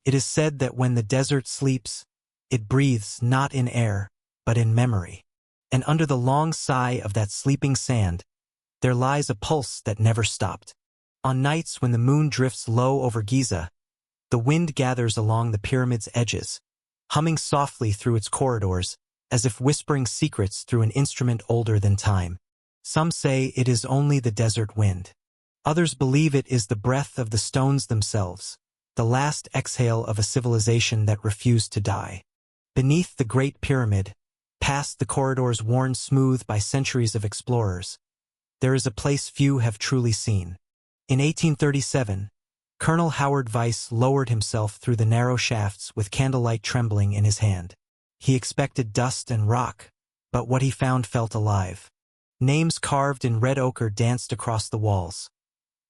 It is said that when the desert sleeps, it breathes not in air, but in memory. And under the long sigh of that sleeping sand, there lies a pulse that never stopped. On nights when the moon drifts low over Giza, the wind gathers along the pyramid's edges, humming softly through its corridors, as if whispering secrets through an instrument older than time. Some say it is only the desert wind. Others believe it is the breath of the stones themselves, the last exhale of a civilization that refused to die. Beneath the Great Pyramid, past the corridors worn smooth by centuries of explorers, there is a place few have truly seen. In 1837, Colonel Howard Weiss lowered himself through the narrow shafts with candlelight trembling in his hand. He expected dust and rock, but what he found felt alive. Names carved in red ochre danced across the walls.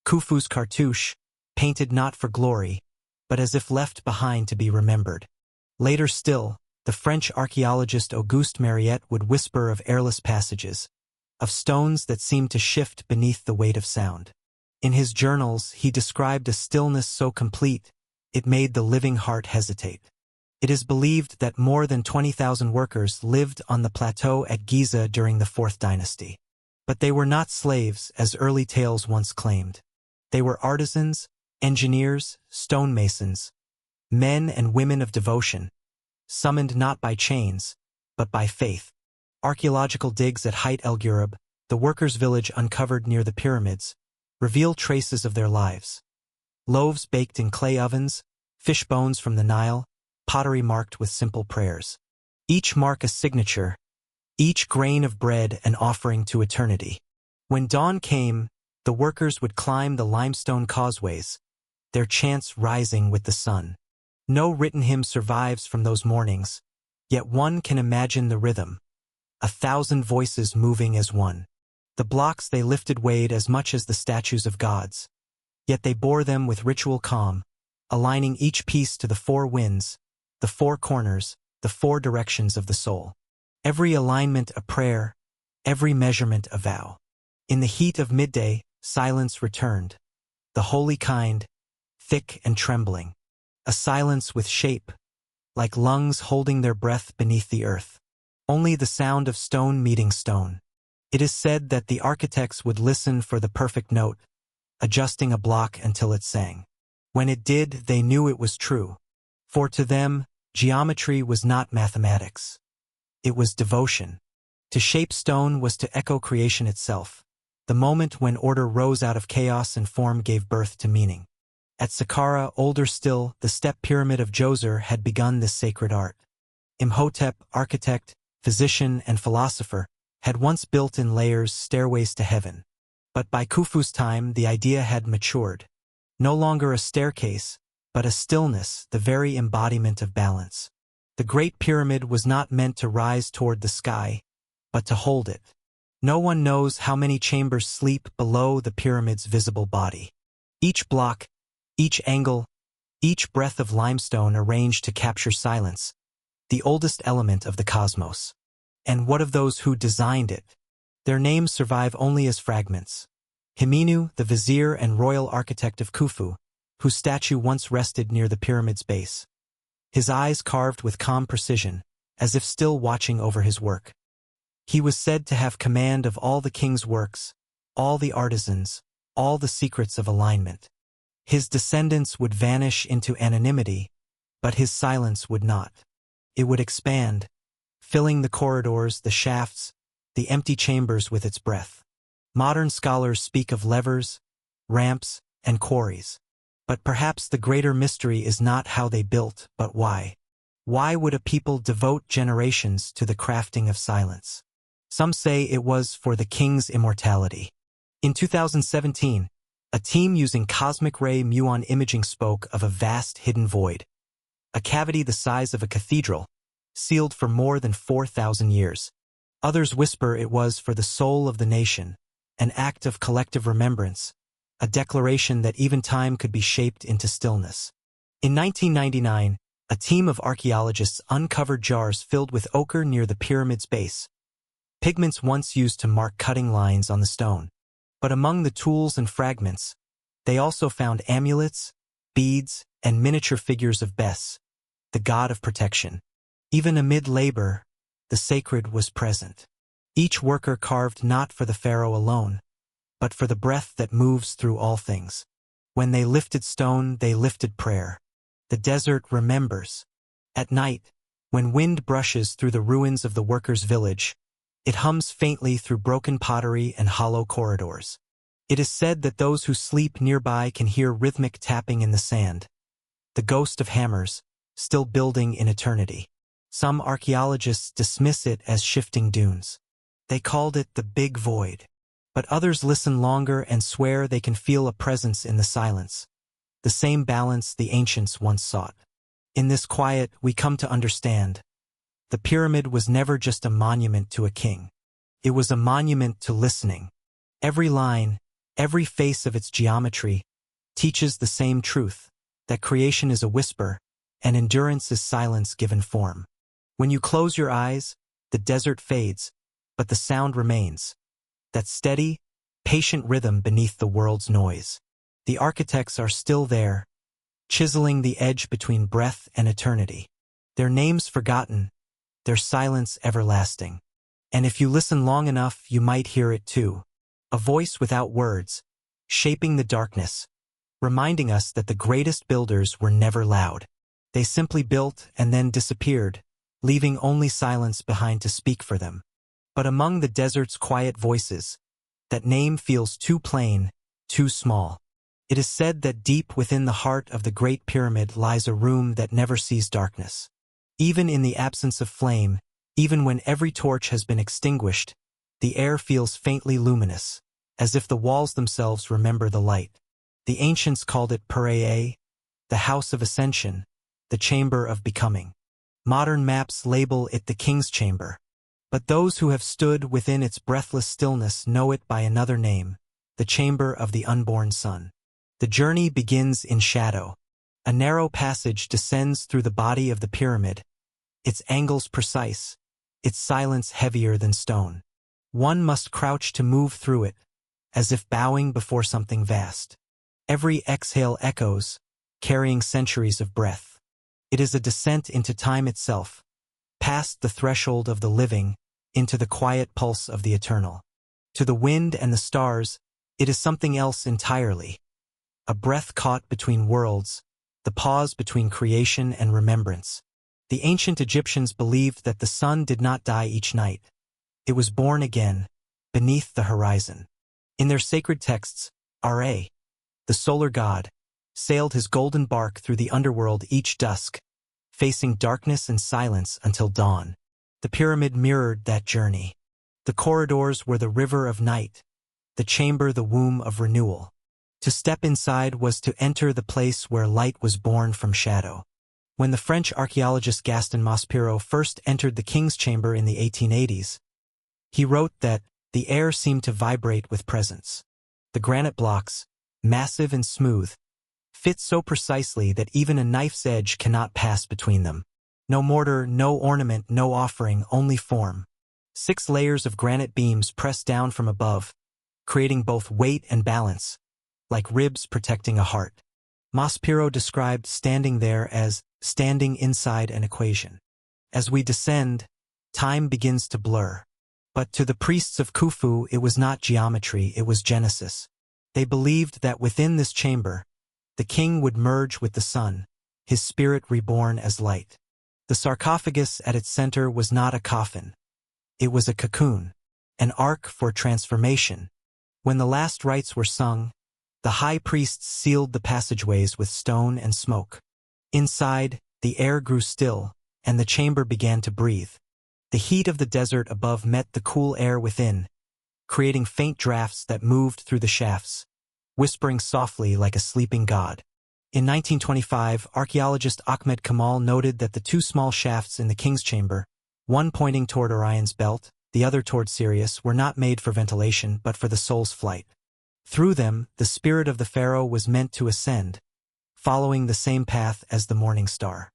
Khufu's cartouche, painted not for glory, but as if left behind to be remembered. Later still, the French archaeologist Auguste Mariette would whisper of airless passages, of stones that seemed to shift beneath the weight of sound. In his journals, he described a stillness so complete, it made the living heart hesitate. It is believed that more than 20,000 workers lived on the plateau at Giza during the Fourth Dynasty. But they were not slaves, as early tales once claimed. They were artisans, engineers, stonemasons, men and women of devotion, summoned not by chains, but by faith. Archaeological digs at Height El Ghurab, the workers' village uncovered near the pyramids, reveal traces of their lives. Loaves baked in clay ovens, fish bones from the Nile, pottery marked with simple prayers. Each mark a signature, each grain of bread an offering to eternity. When dawn came, the workers would climb the limestone causeways, their chants rising with the sun. No written hymn survives from those mornings, yet one can imagine the rhythm, 1,000 voices moving as one. The blocks they lifted weighed as much as the statues of gods, yet they bore them with ritual calm, aligning each piece to the four winds, the four corners, the four directions of the soul. Every alignment a prayer, every measurement a vow. In the heat of midday, silence returned, the holy kind, thick and trembling. A silence with shape, like lungs holding their breath beneath the earth. Only the sound of stone meeting stone. It is said that the architects would listen for the perfect note, adjusting a block until it sang. When it did, they knew it was true. For to them, geometry was not mathematics. It was devotion. To shape stone was to echo creation itself, the moment when order rose out of chaos and form gave birth to meaning. At Saqqara, older still, the step pyramid of Djoser had begun this sacred art. Imhotep, architect, physician, and philosopher, had once built in layers stairways to heaven. But by Khufu's time, the idea had matured. No longer a staircase, but a stillness, the very embodiment of balance. The Great Pyramid was not meant to rise toward the sky, but to hold it. No one knows how many chambers sleep below the pyramid's visible body. Each block, each angle, each breath of limestone arranged to capture silence, the oldest element of the cosmos. And what of those who designed it? Their names survive only as fragments. Himinu, the vizier and royal architect of Khufu, whose statue once rested near the pyramid's base. His eyes carved with calm precision, as if still watching over his work. He was said to have command of all the king's works, all the artisans, all the secrets of alignment. His descendants would vanish into anonymity, but his silence would not. It would expand, filling the corridors, the shafts, the empty chambers with its breath. Modern scholars speak of levers, ramps, and quarries. But perhaps the greater mystery is not how they built, but why. Why would a people devote generations to the crafting of silence? Some say it was for the king's immortality. In 2017, a team using cosmic ray muon imaging spoke of a vast hidden void, a cavity the size of a cathedral, sealed for more than 4,000 years. Others whisper it was for the soul of the nation, an act of collective remembrance, a declaration that even time could be shaped into stillness. In 1999, a team of archaeologists uncovered jars filled with ochre near the pyramid's base, pigments once used to mark cutting lines on the stone. But among the tools and fragments, they also found amulets, beads, and miniature figures of Bes, the god of protection. Even amid labor, the sacred was present. Each worker carved not for the pharaoh alone, but for the breath that moves through all things. When they lifted stone, they lifted prayer. The desert remembers. At night, when wind brushes through the ruins of the workers' village, it hums faintly through broken pottery and hollow corridors. It is said that those who sleep nearby can hear rhythmic tapping in the sand, the ghost of hammers, still building in eternity. Some archaeologists dismiss it as shifting dunes. They called it the Big Void. But others listen longer and swear they can feel a presence in the silence, the same balance the ancients once sought. In this quiet, we come to understand. The pyramid was never just a monument to a king. It was a monument to listening. Every line, every face of its geometry, teaches the same truth, that creation is a whisper, and endurance is silence given form. When you close your eyes, the desert fades, but the sound remains. That steady, patient rhythm beneath the world's noise. The architects are still there, chiseling the edge between breath and eternity. Their names forgotten, their silence everlasting. And if you listen long enough, you might hear it too. A voice without words, shaping the darkness, reminding us that the greatest builders were never loud. They simply built and then disappeared, leaving only silence behind to speak for them. But among the desert's quiet voices, that name feels too plain, too small. It is said that deep within the heart of the Great Pyramid lies a room that never sees darkness. Even in the absence of flame, even when every torch has been extinguished, the air feels faintly luminous, as if the walls themselves remember the light. The ancients called it pharaohs, the house of ascension, the chamber of becoming. Modern maps label it the king's chamber. But those who have stood within its breathless stillness know it by another name, the chamber of the unborn son. The journey begins in shadow. A narrow passage descends through the body of the pyramid, its angles precise, its silence heavier than stone. One must crouch to move through it, as if bowing before something vast. Every exhale echoes, carrying centuries of breath. It is a descent into time itself, past the threshold of the living, into the quiet pulse of the eternal. To the wind and the stars, it is something else entirely. A breath caught between worlds, the pause between creation and remembrance. The ancient Egyptians believed that the sun did not die each night. It was born again, beneath the horizon. In their sacred texts, Ra, the solar god, sailed his golden bark through the underworld each dusk, facing darkness and silence until dawn. The pyramid mirrored that journey. The corridors were the river of night, the chamber the womb of renewal. To step inside was to enter the place where light was born from shadow. When the French archaeologist Gaston Maspero first entered the king's chamber in the 1880s, he wrote that the air seemed to vibrate with presence. The granite blocks, massive and smooth, fit so precisely that even a knife's edge cannot pass between them. No mortar, no ornament, no offering, only form. 6 layers of granite beams pressed down from above, creating both weight and balance, like ribs protecting a heart. Maspero described standing there as standing inside an equation. As we descend, time begins to blur. But to the priests of Khufu, it was not geometry, it was Genesis. They believed that within this chamber, the king would merge with the sun, his spirit reborn as light. The sarcophagus at its center was not a coffin. It was a cocoon, an ark for transformation. When the last rites were sung, the high priests sealed the passageways with stone and smoke. Inside, the air grew still, and the chamber began to breathe. The heat of the desert above met the cool air within, creating faint drafts that moved through the shafts, whispering softly like a sleeping god. In 1925, archaeologist Ahmed Kamal noted that the 2 small shafts in the king's chamber, one pointing toward Orion's belt, the other toward Sirius, were not made for ventilation but for the soul's flight. Through them, the spirit of the pharaoh was meant to ascend, following the same path as the morning star.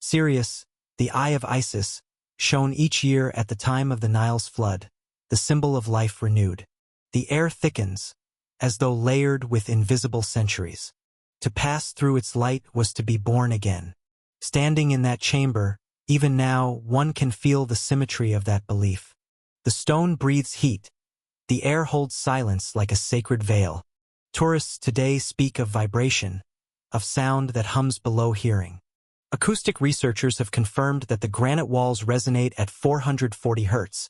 Sirius, the eye of Isis, shone each year at the time of the Nile's flood, the symbol of life renewed. The air thickens, as though layered with invisible centuries. To pass through its light was to be born again. Standing in that chamber, even now, one can feel the symmetry of that belief. The stone breathes heat. The air holds silence like a sacred veil. Tourists today speak of vibration, of sound that hums below hearing. Acoustic researchers have confirmed that the granite walls resonate at 440 Hz,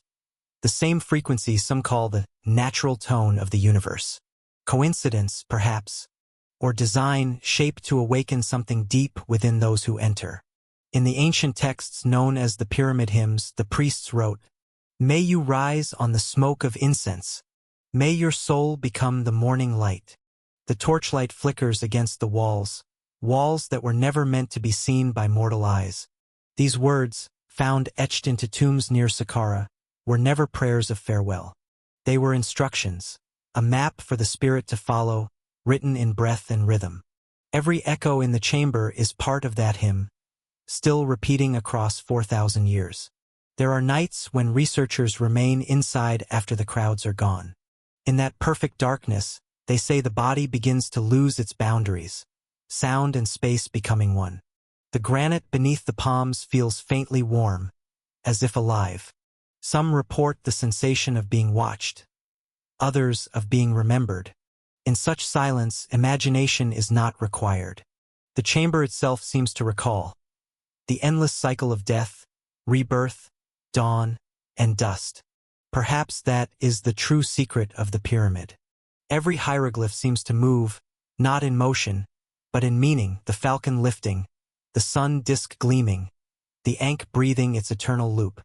the same frequency some call the natural tone of the universe. Coincidence, perhaps, or design shaped to awaken something deep within those who enter. In the ancient texts known as the Pyramid Hymns, the priests wrote, "May you rise on the smoke of incense. May your soul become the morning light." The torchlight flickers against the walls that were never meant to be seen by mortal eyes. These words, found etched into tombs near Saqqara, were never prayers of farewell. They were instructions, a map for the spirit to follow, written in breath and rhythm. Every echo in the chamber is part of that hymn, still repeating across 4,000 years. There are nights when researchers remain inside after the crowds are gone. In that perfect darkness, they say the body begins to lose its boundaries, sound and space becoming one. The granite beneath the palms feels faintly warm, as if alive. Some report the sensation of being watched, others of being remembered. In such silence, imagination is not required. The chamber itself seems to recall the endless cycle of death, rebirth, dawn, and dust. Perhaps that is the true secret of the pyramid. Every hieroglyph seems to move, not in motion, but in meaning, the falcon lifting, the sun disk gleaming, the ankh breathing its eternal loop.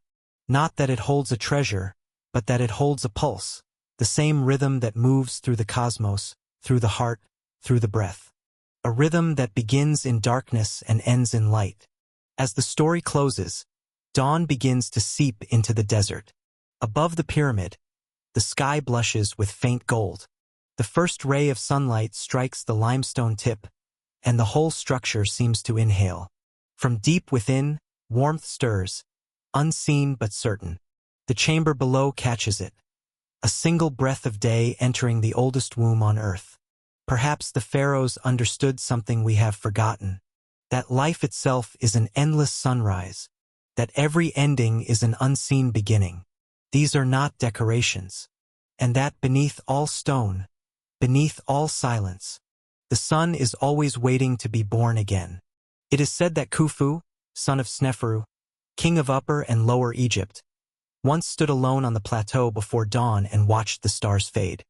Not that it holds a treasure, but that it holds a pulse, the same rhythm that moves through the cosmos, through the heart, through the breath. A rhythm that begins in darkness and ends in light. As the story closes, dawn begins to seep into the desert. Above the pyramid, the sky blushes with faint gold. The first ray of sunlight strikes the limestone tip, and the whole structure seems to inhale. From deep within, warmth stirs, unseen but certain. The chamber below catches it. A single breath of day entering the oldest womb on earth. Perhaps the pharaohs understood something we have forgotten. That life itself is an endless sunrise. That every ending is an unseen beginning. These are not decorations. And that beneath all stone, beneath all silence, the sun is always waiting to be born again. It is said that Khufu, son of Sneferu, king of Upper and Lower Egypt, once stood alone on the plateau before dawn and watched the stars fade.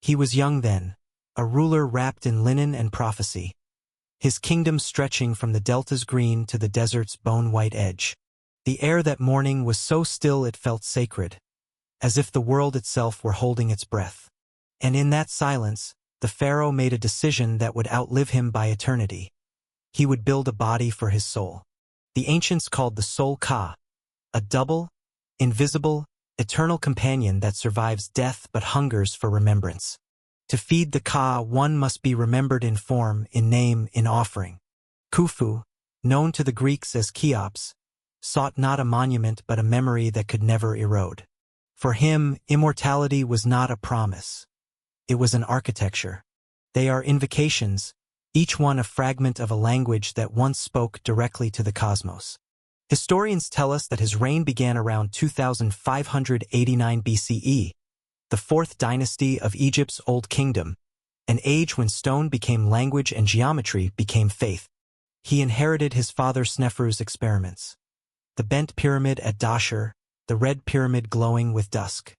He was young then, a ruler wrapped in linen and prophecy, his kingdom stretching from the delta's green to the desert's bone-white edge. The air that morning was so still it felt sacred, as if the world itself were holding its breath. And in that silence, the pharaoh made a decision that would outlive him by eternity. He would build a body for his soul. The ancients called the soul Ka, a double, invisible, eternal companion that survives death but hungers for remembrance. To feed the Ka, one must be remembered in form, in name, in offering. Khufu, known to the Greeks as Cheops, sought not a monument but a memory that could never erode. For him, immortality was not a promise. It was an architecture. They are invocations, each one a fragment of a language that once spoke directly to the cosmos. Historians tell us that his reign began around 2589 BCE, the fourth dynasty of Egypt's Old Kingdom, an age when stone became language and geometry became faith. He inherited his father Sneferu's experiments. The bent pyramid at Dashur, the red pyramid glowing with dusk.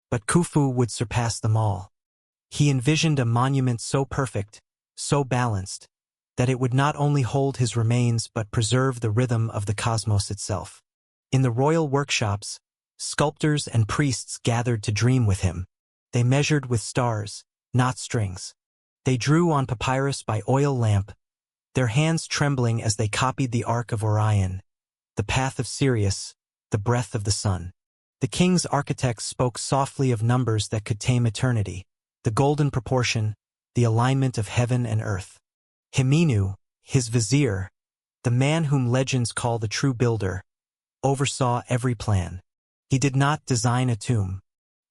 But Khufu would surpass them all. He envisioned a monument so perfect, so balanced, that it would not only hold his remains but preserve the rhythm of the cosmos itself. In the royal workshops, sculptors and priests gathered to dream with him. They measured with stars, not strings. They drew on papyrus by oil lamp, their hands trembling as they copied the arc of Orion, the path of Sirius, the breath of the sun. The king's architects spoke softly of numbers that could tame eternity, the golden proportion, the alignment of heaven and earth. Himenu, his vizier, the man whom legends call the true builder, oversaw every plan. He did not design a tomb.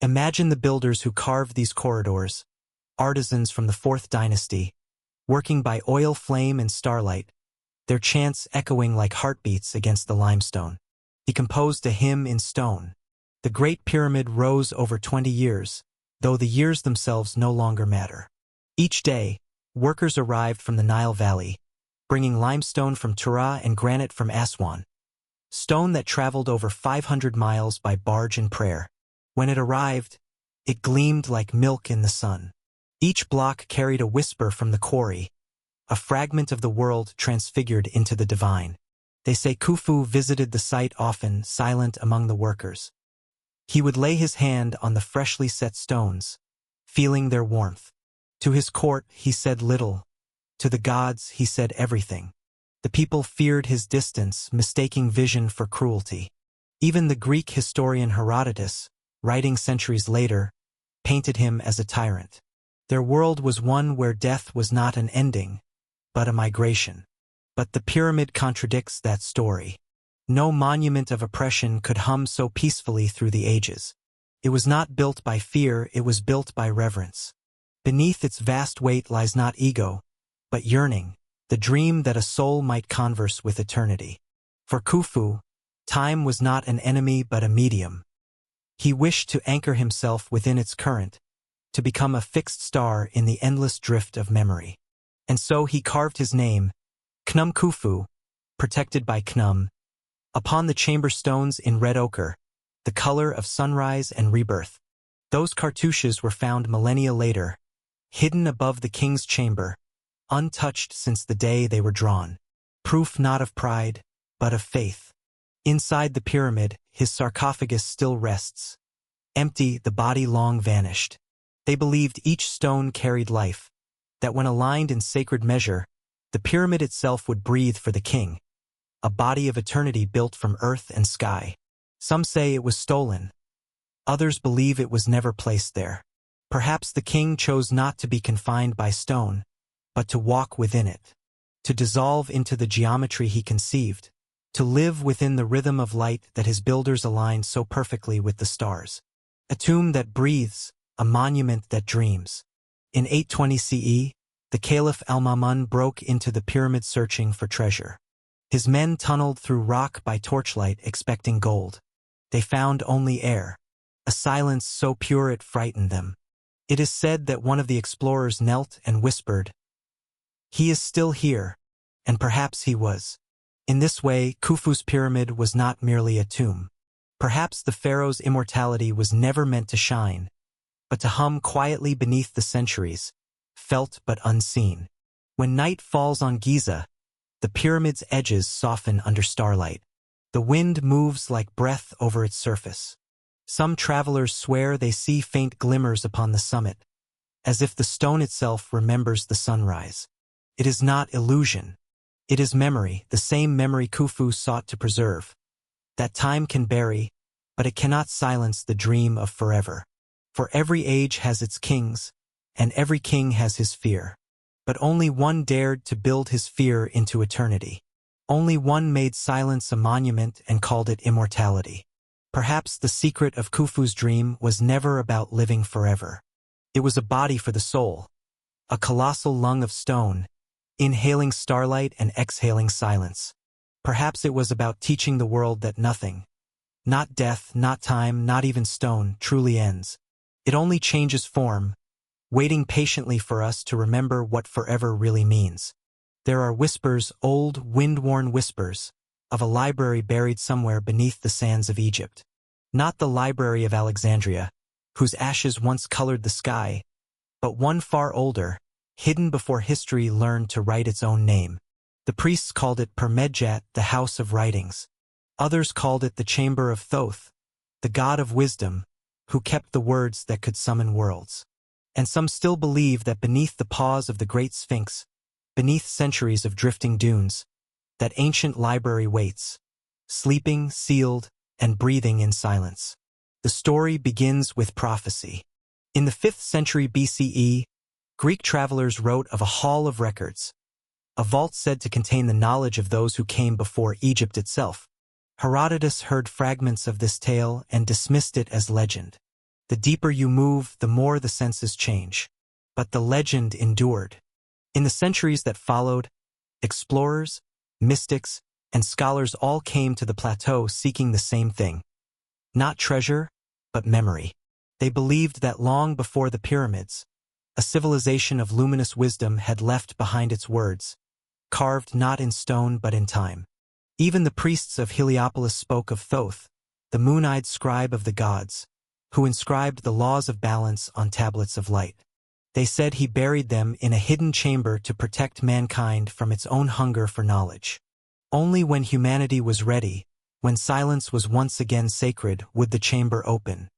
Imagine the builders who carved these corridors, artisans from the fourth dynasty, working by oil flame and starlight, their chants echoing like heartbeats against the limestone. He composed a hymn in stone. The Great Pyramid rose over 20 years, though the years themselves no longer matter. Each day, workers arrived from the Nile Valley, bringing limestone from Tura and granite from Aswan, stone that traveled over 500 miles by barge and prayer. When it arrived, it gleamed like milk in the sun. Each block carried a whisper from the quarry, a fragment of the world transfigured into the divine. They say Khufu visited the site often, silent among the workers. He would lay his hand on the freshly set stones, feeling their warmth. To his court he said little. To the gods he said everything. The people feared his distance, mistaking vision for cruelty. Even the Greek historian Herodotus, writing centuries later, painted him as a tyrant. Their world was one where death was not an ending, but a migration. But the pyramid contradicts that story. No monument of oppression could hum so peacefully through the ages. It was not built by fear, it was built by reverence. Beneath its vast weight lies not ego, but yearning, the dream that a soul might converse with eternity. For Khufu, time was not an enemy but a medium. He wished to anchor himself within its current, to become a fixed star in the endless drift of memory. And so he carved his name, Khnum Khufu, protected by Khnum, upon the chamber stones in red ochre, the color of sunrise and rebirth. Those cartouches were found millennia later, hidden above the king's chamber, untouched since the day they were drawn. Proof not of pride, but of faith. Inside the pyramid, his sarcophagus still rests. Empty, the body long vanished. They believed each stone carried life, that when aligned in sacred measure, the pyramid itself would breathe for the king, a body of eternity built from earth and sky. Some say it was stolen. Others believe it was never placed there. Perhaps the king chose not to be confined by stone, but to walk within it, to dissolve into the geometry he conceived, to live within the rhythm of light that his builders aligned so perfectly with the stars. A tomb that breathes, a monument that dreams. In 820 CE, the Caliph Al-Ma'mun broke into the pyramid searching for treasure. His men tunneled through rock by torchlight expecting gold. They found only air, a silence so pure it frightened them. It is said that one of the explorers knelt and whispered, "He is still here," and perhaps he was. In this way, Khufu's pyramid was not merely a tomb. Perhaps the pharaoh's immortality was never meant to shine, but to hum quietly beneath the centuries, felt but unseen. When night falls on Giza, the pyramid's edges soften under starlight. The wind moves like breath over its surface. Some travelers swear they see faint glimmers upon the summit, as if the stone itself remembers the sunrise. It is not illusion. It is memory, the same memory Khufu sought to preserve. That time can bury, but it cannot silence the dream of forever. For every age has its kings, and every king has his fear. But only one dared to build his fear into eternity. Only one made silence a monument and called it immortality. Perhaps the secret of Khufu's dream was never about living forever. It was a body for the soul, a colossal lung of stone, inhaling starlight and exhaling silence. Perhaps it was about teaching the world that nothing, not death, not time, not even stone, truly ends. It only changes form, waiting patiently for us to remember what forever really means. There are whispers, old, wind-worn whispers, of a library buried somewhere beneath the sands of Egypt. Not the Library of Alexandria, whose ashes once colored the sky, but one far older, hidden before history learned to write its own name. The priests called it Permedjat, the House of Writings. Others called it the Chamber of Thoth, the god of wisdom, who kept the words that could summon worlds. And some still believe that beneath the paws of the Great Sphinx, beneath centuries of drifting dunes, that ancient library waits, sleeping, sealed, and breathing in silence. The story begins with prophecy. In the 5th century BCE, Greek travelers wrote of a hall of records, a vault said to contain the knowledge of those who came before Egypt itself. Herodotus heard fragments of this tale and dismissed it as legend. The deeper you move, the more the senses change. But the legend endured. In the centuries that followed, explorers, mystics, and scholars all came to the plateau seeking the same thing. Not treasure, but memory. They believed that long before the pyramids, a civilization of luminous wisdom had left behind its words, carved not in stone but in time. Even the priests of Heliopolis spoke of Thoth, the moon-eyed scribe of the gods, who inscribed the laws of balance on tablets of light. They said he buried them in a hidden chamber to protect mankind from its own hunger for knowledge. Only when humanity was ready, when silence was once again sacred, would the chamber open.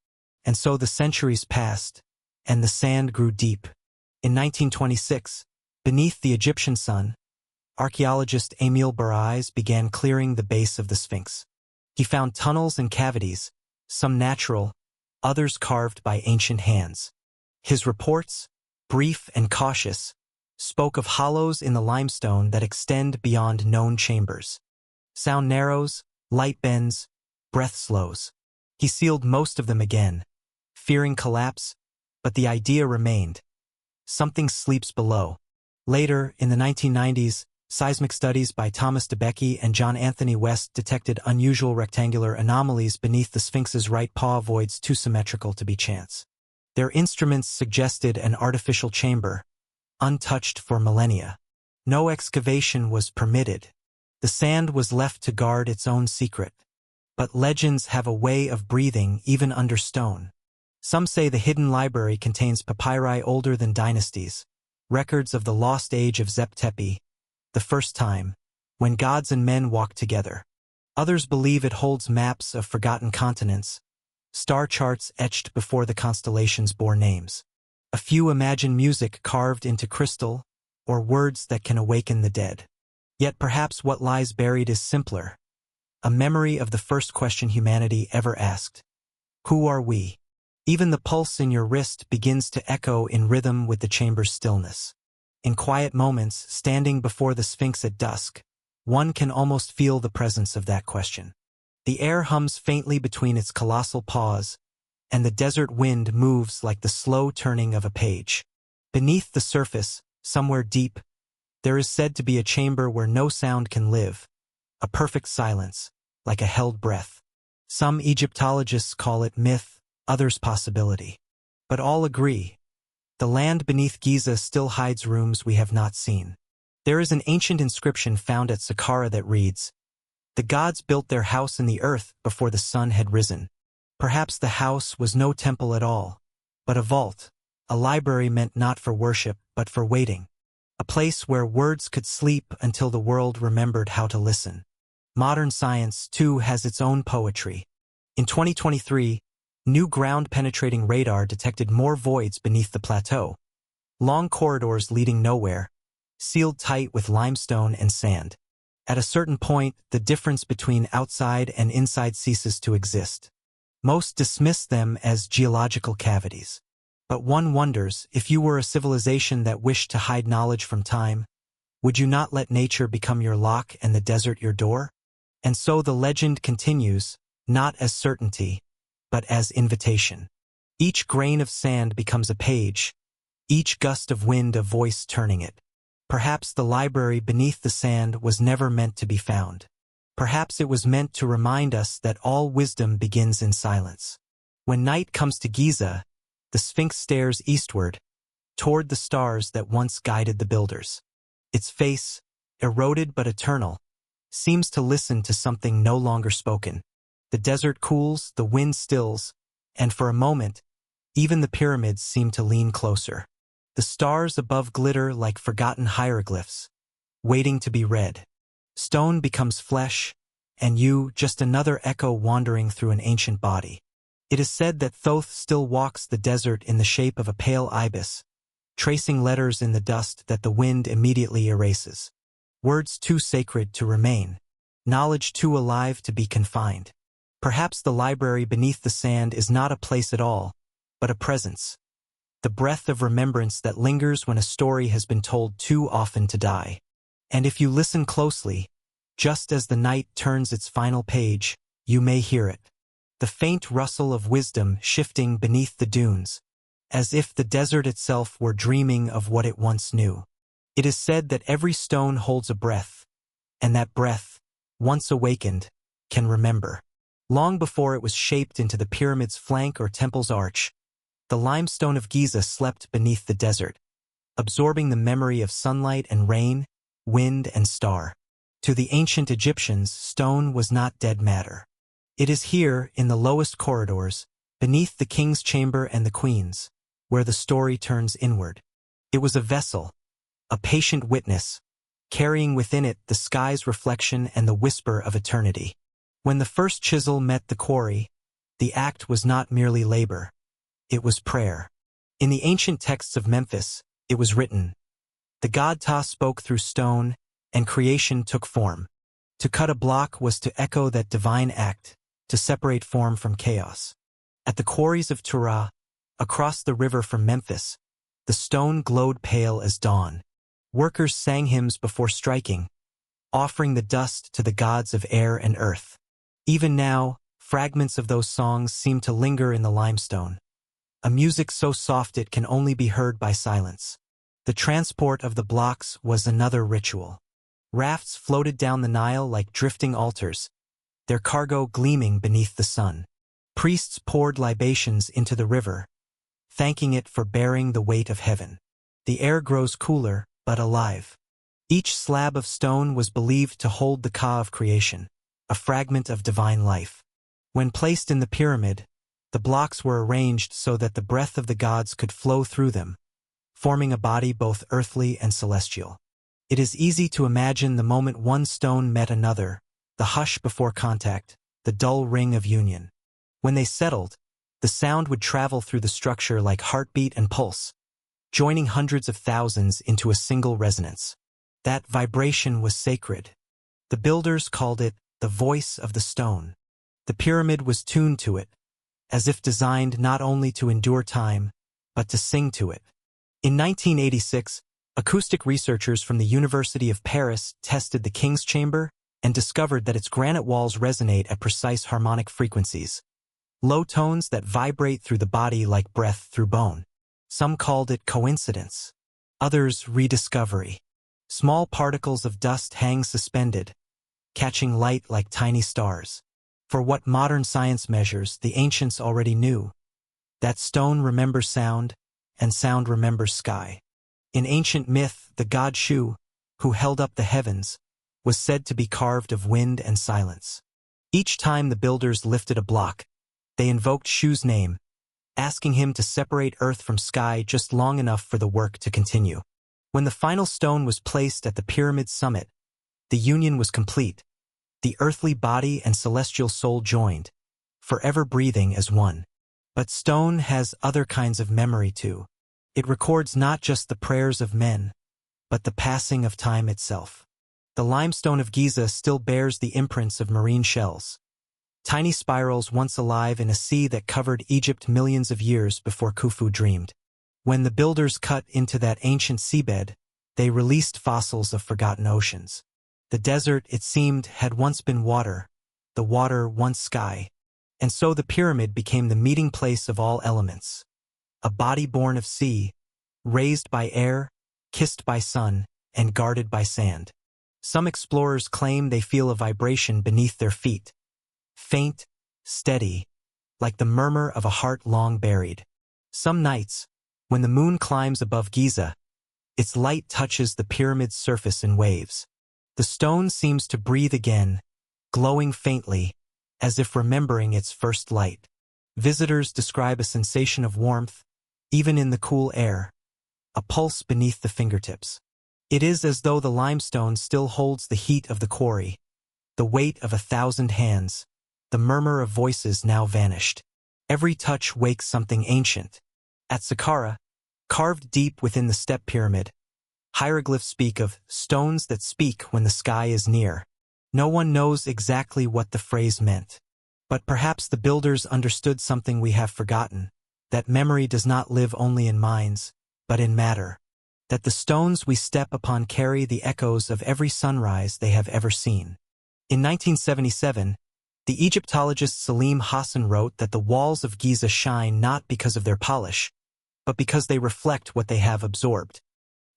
And so the centuries passed, and the sand grew deep. In 1926, beneath the Egyptian sun, archaeologist Emil Barais began clearing the base of the Sphinx. He found tunnels and cavities, some natural, others carved by ancient hands. His reports, brief and cautious, spoke of hollows in the limestone that extend beyond known chambers. Sound narrows, light bends, breath slows. He sealed most of them again, fearing collapse, but the idea remained. Something sleeps below. Later, in the 1990s, seismic studies by Thomas DeBecke and John Anthony West detected unusual rectangular anomalies beneath the Sphinx's right paw, voids too symmetrical to be chance. Their instruments suggested an artificial chamber, untouched for millennia. No excavation was permitted. The sand was left to guard its own secret. But legends have a way of breathing even under stone. Some say the hidden library contains papyri older than dynasties, records of the lost age of Zep-Tepi, the first time, when gods and men walked together. Others believe it holds maps of forgotten continents, star charts etched before the constellations bore names. A few imagine music carved into crystal, or words that can awaken the dead. Yet perhaps what lies buried is simpler. A memory of the first question humanity ever asked. Who are we? Even the pulse in your wrist begins to echo in rhythm with the chamber's stillness. In quiet moments, standing before the Sphinx at dusk, one can almost feel the presence of that question. The air hums faintly between its colossal paws, and the desert wind moves like the slow turning of a page. Beneath the surface, somewhere deep, there is said to be a chamber where no sound can live, a perfect silence, like a held breath. Some Egyptologists call it myth, others possibility. But all agree. The land beneath Giza still hides rooms we have not seen. There is an ancient inscription found at Saqqara that reads, "The gods built their house in the earth before the sun had risen." Perhaps the house was no temple at all, but a vault, a library meant not for worship but for waiting. A place where words could sleep until the world remembered how to listen. Modern science, too, has its own poetry. In 2023, new ground-penetrating radar detected more voids beneath the plateau. Long corridors leading nowhere, sealed tight with limestone and sand. At a certain point, the difference between outside and inside ceases to exist. Most dismiss them as geological cavities. But one wonders, if you were a civilization that wished to hide knowledge from time, would you not let nature become your lock and the desert your door? And so the legend continues, not as certainty, but as invitation. Each grain of sand becomes a page, each gust of wind a voice turning it. Perhaps the library beneath the sand was never meant to be found. Perhaps it was meant to remind us that all wisdom begins in silence. When night comes to Giza, the Sphinx stares eastward, toward the stars that once guided the builders. Its face, eroded but eternal, seems to listen to something no longer spoken. The desert cools, the wind stills, and for a moment, even the pyramids seem to lean closer. The stars above glitter like forgotten hieroglyphs, waiting to be read. Stone becomes flesh, and you, just another echo wandering through an ancient body. It is said that Thoth still walks the desert in the shape of a pale ibis, tracing letters in the dust that the wind immediately erases. Words too sacred to remain, knowledge too alive to be confined. Perhaps the library beneath the sand is not a place at all, but a presence. The breath of remembrance that lingers when a story has been told too often to die. And if you listen closely, just as the night turns its final page, you may hear it. The faint rustle of wisdom shifting beneath the dunes, as if the desert itself were dreaming of what it once knew. It is said that every stone holds a breath, and that breath, once awakened, can remember. Long before it was shaped into the pyramid's flank or temple's arch, the limestone of Giza slept beneath the desert, absorbing the memory of sunlight and rain, wind and star. To the ancient Egyptians, stone was not dead matter. It is here, in the lowest corridors, beneath the king's chamber and the queen's, where the story turns inward. It was a vessel, a patient witness, carrying within it the sky's reflection and the whisper of eternity. When the first chisel met the quarry, the act was not merely labor. It was prayer. In the ancient texts of Memphis, it was written, "The god Ptah spoke through stone, and creation took form." To cut a block was to echo that divine act, to separate form from chaos. At the quarries of Turah, across the river from Memphis, the stone glowed pale as dawn. Workers sang hymns before striking, offering the dust to the gods of air and earth. Even now, fragments of those songs seem to linger in the limestone, a music so soft it can only be heard by silence. The transport of the blocks was another ritual. Rafts floated down the Nile like drifting altars, their cargo gleaming beneath the sun. Priests poured libations into the river, thanking it for bearing the weight of heaven. The air grows cooler, but alive. Each slab of stone was believed to hold the Ka of creation, a fragment of divine life. When placed in the pyramid, the blocks were arranged so that the breath of the gods could flow through them, forming a body both earthly and celestial. It is easy to imagine the moment one stone met another, the hush before contact, the dull ring of union. When they settled, the sound would travel through the structure like heartbeat and pulse, joining hundreds of thousands into a single resonance. That vibration was sacred. The builders called it the voice of the stone. The pyramid was tuned to it, as if designed not only to endure time, but to sing to it. In 1986, acoustic researchers from the University of Paris tested the king's chamber and discovered that its granite walls resonate at precise harmonic frequencies, low tones that vibrate through the body like breath through bone. Some called it coincidence, others rediscovery. Small particles of dust hang suspended, catching light like tiny stars. For what modern science measures, the ancients already knew that stone remembers sound, and sound remembers sky. In ancient myth, the god Shu, who held up the heavens, was said to be carved of wind and silence. Each time the builders lifted a block, they invoked Shu's name, asking him to separate earth from sky just long enough for the work to continue. When the final stone was placed at the pyramid's summit, the union was complete. The earthly body and celestial soul joined, forever breathing as one. But stone has other kinds of memory too. It records not just the prayers of men, but the passing of time itself. The limestone of Giza still bears the imprints of marine shells, tiny spirals once alive in a sea that covered Egypt millions of years before Khufu dreamed. When the builders cut into that ancient seabed, they released fossils of forgotten oceans. The desert, it seemed, had once been water, the water once sky, and so the pyramid became the meeting place of all elements. A body born of sea, raised by air, kissed by sun, and guarded by sand. Some explorers claim they feel a vibration beneath their feet, faint, steady, like the murmur of a heart long buried. Some nights, when the moon climbs above Giza, its light touches the pyramid's surface in waves. The stone seems to breathe again, glowing faintly, as if remembering its first light. Visitors describe a sensation of warmth, even in the cool air, a pulse beneath the fingertips. It is as though the limestone still holds the heat of the quarry, the weight of 1,000 hands, the murmur of voices now vanished. Every touch wakes something ancient. At Saqqara, carved deep within the step pyramid, hieroglyphs speak of stones that speak when the sky is near. No one knows exactly what the phrase meant, but perhaps the builders understood something we have forgotten, that memory does not live only in minds, but in matter, that the stones we step upon carry the echoes of every sunrise they have ever seen. In 1977, the Egyptologist Salim Hassan wrote that the walls of Giza shine not because of their polish, but because they reflect what they have absorbed.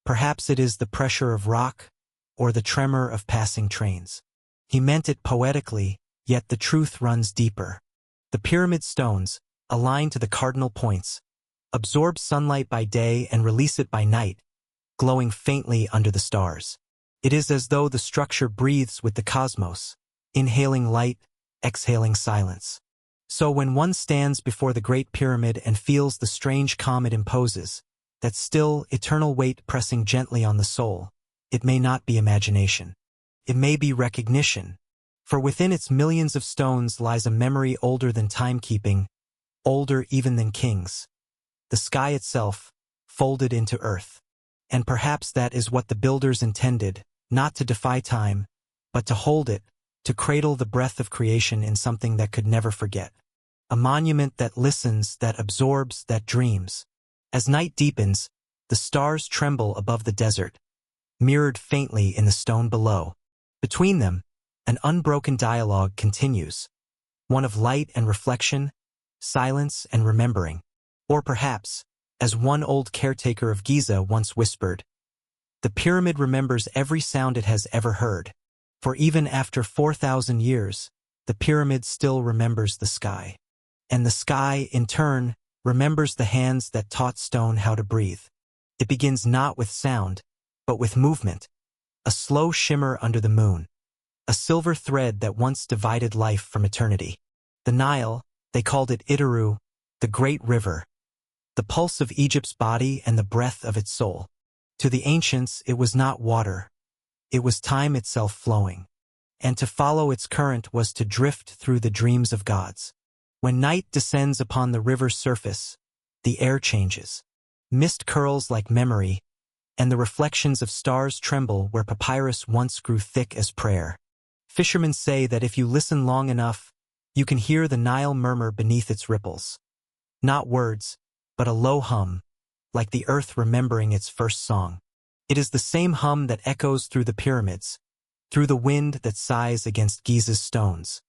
Perhaps it is the pressure of rock, or the tremor of passing trains. He meant it poetically, yet the truth runs deeper. The pyramid stones, aligned to the cardinal points, absorb sunlight by day and release it by night, glowing faintly under the stars. It is as though the structure breathes with the cosmos, inhaling light, exhaling silence. So when one stands before the Great Pyramid and feels the strange calm it imposes, that still, eternal weight pressing gently on the soul, it may not be imagination. It may be recognition. For within its millions of stones lies a memory older than timekeeping, older even than kings. The sky itself, folded into earth. And perhaps that is what the builders intended, not to defy time, but to hold it, to cradle the breath of creation in something that could never forget. A monument that listens, that absorbs, that dreams. As night deepens, the stars tremble above the desert, mirrored faintly in the stone below. Between them, an unbroken dialogue continues, one of light and reflection, silence and remembering. Or perhaps, as one old caretaker of Giza once whispered, the pyramid remembers every sound it has ever heard. For even after 4,000 years, the pyramid still remembers the sky. And the sky, in turn, remembers the hands that taught stone how to breathe. It begins not with sound, but with movement. A slow shimmer under the moon. A silver thread that once divided life from eternity. The Nile, they called it Itaru, the great river. The pulse of Egypt's body and the breath of its soul. To the ancients, it was not water. It was time itself flowing. And to follow its current was to drift through the dreams of gods. When night descends upon the river's surface, the air changes. Mist curls like memory, and the reflections of stars tremble where papyrus once grew thick as prayer. Fishermen say that if you listen long enough, you can hear the Nile murmur beneath its ripples. Not words, but a low hum, like the earth remembering its first song. It is the same hum that echoes through the pyramids, through the wind that sighs against Giza's stones.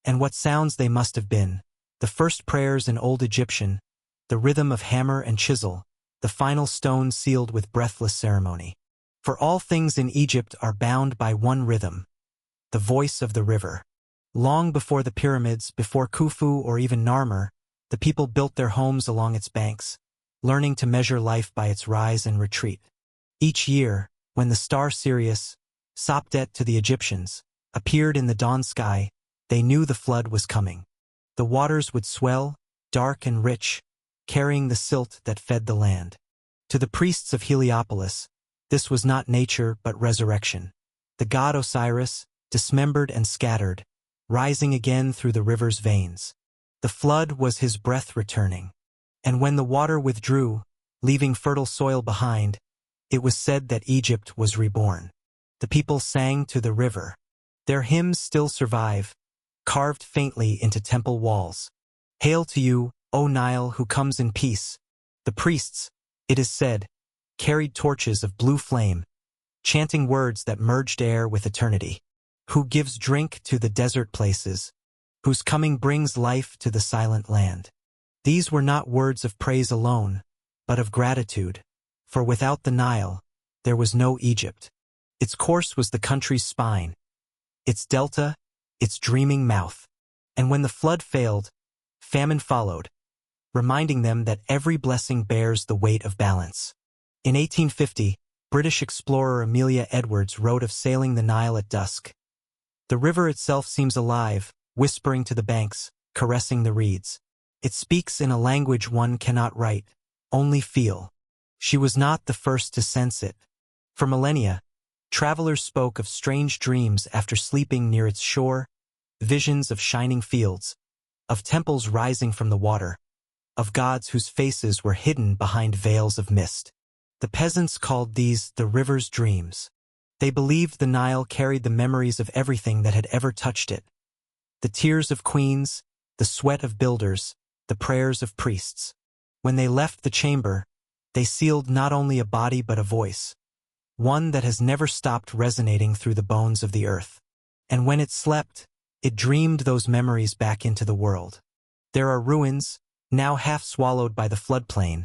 And what sounds they must have been, the first prayers in Old Egyptian, the rhythm of hammer and chisel, the final stone sealed with breathless ceremony. For all things in Egypt are bound by one rhythm, the voice of the river. Long before the pyramids, before Khufu or even Narmer, the people built their homes along its banks, learning to measure life by its rise and retreat. Each year, when the star Sirius, Sopdet to the Egyptians, appeared in the dawn sky, they knew the flood was coming. The waters would swell, dark and rich, carrying the silt that fed the land. To the priests of Heliopolis, this was not nature but resurrection. The god Osiris, dismembered and scattered, rising again through the river's veins. The flood was his breath returning. And when the water withdrew, leaving fertile soil behind, it was said that Egypt was reborn. The people sang to the river. Their hymns still survive, carved faintly into temple walls. Hail to you, O Nile, who comes in peace. The priests, it is said, carried torches of blue flame, chanting words that merged air with eternity. Who gives drink to the desert places, whose coming brings life to the silent land. These were not words of praise alone, but of gratitude, for without the Nile, there was no Egypt. Its course was the country's spine, its delta, its dreaming mouth. And when the flood failed, famine followed, reminding them that every blessing bears the weight of balance. In 1850, British explorer Amelia Edwards wrote of sailing the Nile at dusk. The river itself seems alive, whispering to the banks, caressing the reeds. It speaks in a language one cannot write, only feel. She was not the first to sense it. For millennia, travelers spoke of strange dreams after sleeping near its shore, visions of shining fields, of temples rising from the water, of gods whose faces were hidden behind veils of mist. The peasants called these the river's dreams. They believed the Nile carried the memories of everything that had ever touched it. The tears of queens, the sweat of builders, the prayers of priests. When they left the chamber, they sealed not only a body but a voice, one that has never stopped resonating through the bones of the earth. And when it slept, it dreamed those memories back into the world. There are ruins, now half swallowed by the floodplain,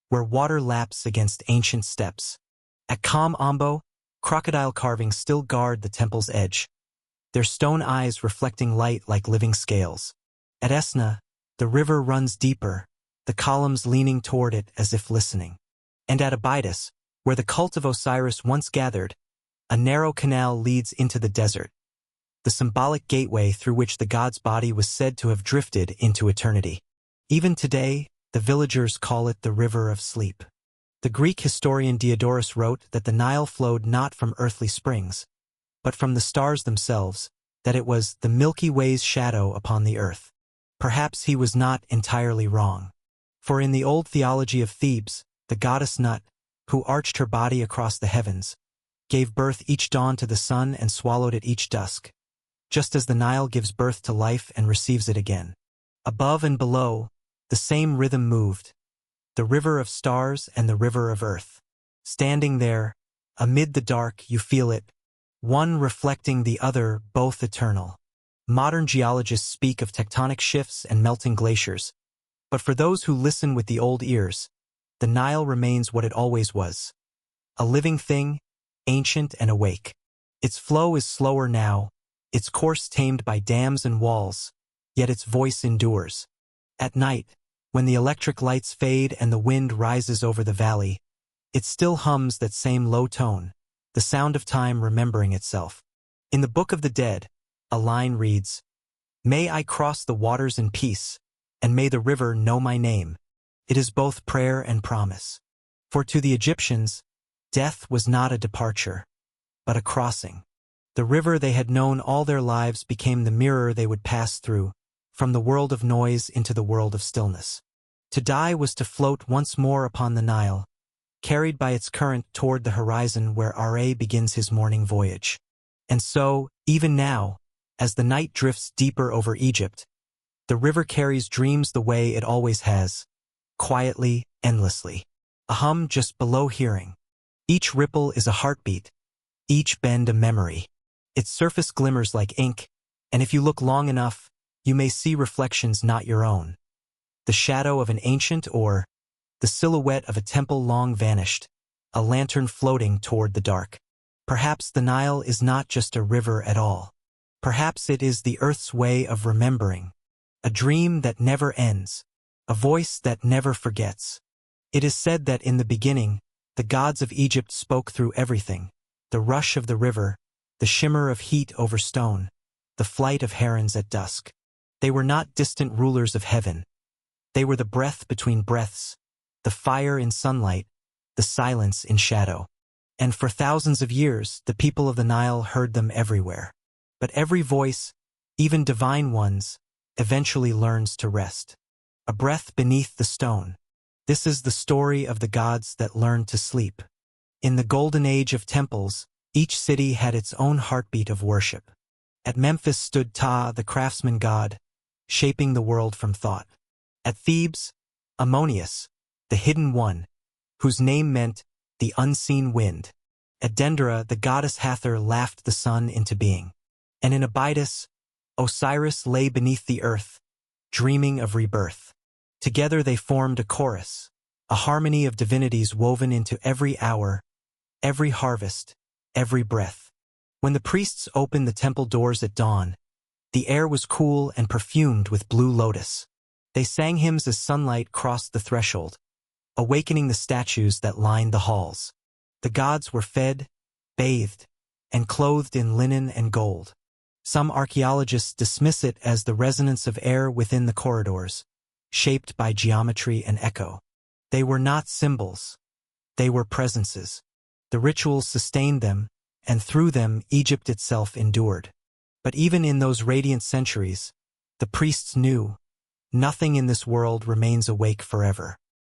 where water laps against ancient steps. At Kam Ambo, crocodile carvings still guard the temple's edge, their stone eyes reflecting light like living scales. At Esna, the river runs deeper, the columns leaning toward it as if listening. And at Abydos, where the cult of Osiris once gathered, a narrow canal leads into the desert, the symbolic gateway through which the god's body was said to have drifted into eternity. Even today, the villagers call it the River of Sleep. The Greek historian Diodorus wrote that the Nile flowed not from earthly springs, but from the stars themselves, that it was the Milky Way's shadow upon the earth. Perhaps he was not entirely wrong. For in the old theology of Thebes, the goddess Nut, who arched her body across the heavens, gave birth each dawn to the sun and swallowed it each dusk, just as the Nile gives birth to life and receives it again. Above and below, the same rhythm moved, the river of stars and the river of earth. Standing there, amid the dark, you feel it, one reflecting the other, both eternal. Modern geologists speak of tectonic shifts and melting glaciers, but for those who listen with the old ears, the Nile remains what it always was. A living thing, ancient and awake. Its flow is slower now, its course tamed by dams and walls, yet its voice endures. At night, when the electric lights fade and the wind rises over the valley, it still hums that same low tone, the sound of time remembering itself. In the Book of the Dead, a line reads, "May I cross the waters in peace, and may the river know my name." It is both prayer and promise. For to the Egyptians, death was not a departure, but a crossing. The river they had known all their lives became the mirror they would pass through, from the world of noise into the world of stillness. To die was to float once more upon the Nile, carried by its current toward the horizon where Ra begins his morning voyage. And so, even now, as the night drifts deeper over Egypt, the river carries dreams the way it always has, quietly, endlessly. A hum just below hearing. Each ripple is a heartbeat, each bend a memory. Its surface glimmers like ink, and if you look long enough, you may see reflections not your own. The shadow of an ancient or the silhouette of a temple long vanished, a lantern floating toward the dark. Perhaps the Nile is not just a river at all. Perhaps it is the earth's way of remembering, a dream that never ends, a voice that never forgets. It is said that in the beginning, the gods of Egypt spoke through everything, the rush of the river, the shimmer of heat over stone, the flight of herons at dusk. They were not distant rulers of heaven. They were the breath between breaths, the fire in sunlight, the silence in shadow. And for thousands of years, the people of the Nile heard them everywhere. But every voice, even divine ones, eventually learns to rest. A breath beneath the stone. This is the story of the gods that learned to sleep. In the golden age of temples, each city had its own heartbeat of worship. At Memphis stood Ptah, the craftsman god, shaping the world from thought. At Thebes, Ammonius, the hidden one, whose name meant the unseen wind. At Dendera, the goddess Hathor laughed the sun into being. And in Abydos, Osiris lay beneath the earth, dreaming of rebirth. Together they formed a chorus, a harmony of divinities woven into every hour, every harvest, every breath. When the priests opened the temple doors at dawn, the air was cool and perfumed with blue lotus. They sang hymns as sunlight crossed the threshold, awakening the statues that lined the halls. The gods were fed, bathed, and clothed in linen and gold. Some archaeologists dismiss it as the resonance of air within the corridors, shaped by geometry and echo. They were not symbols. They were presences. The rituals sustained them, and through them Egypt itself endured. But even in those radiant centuries, the priests knew, nothing in this world remains awake forever.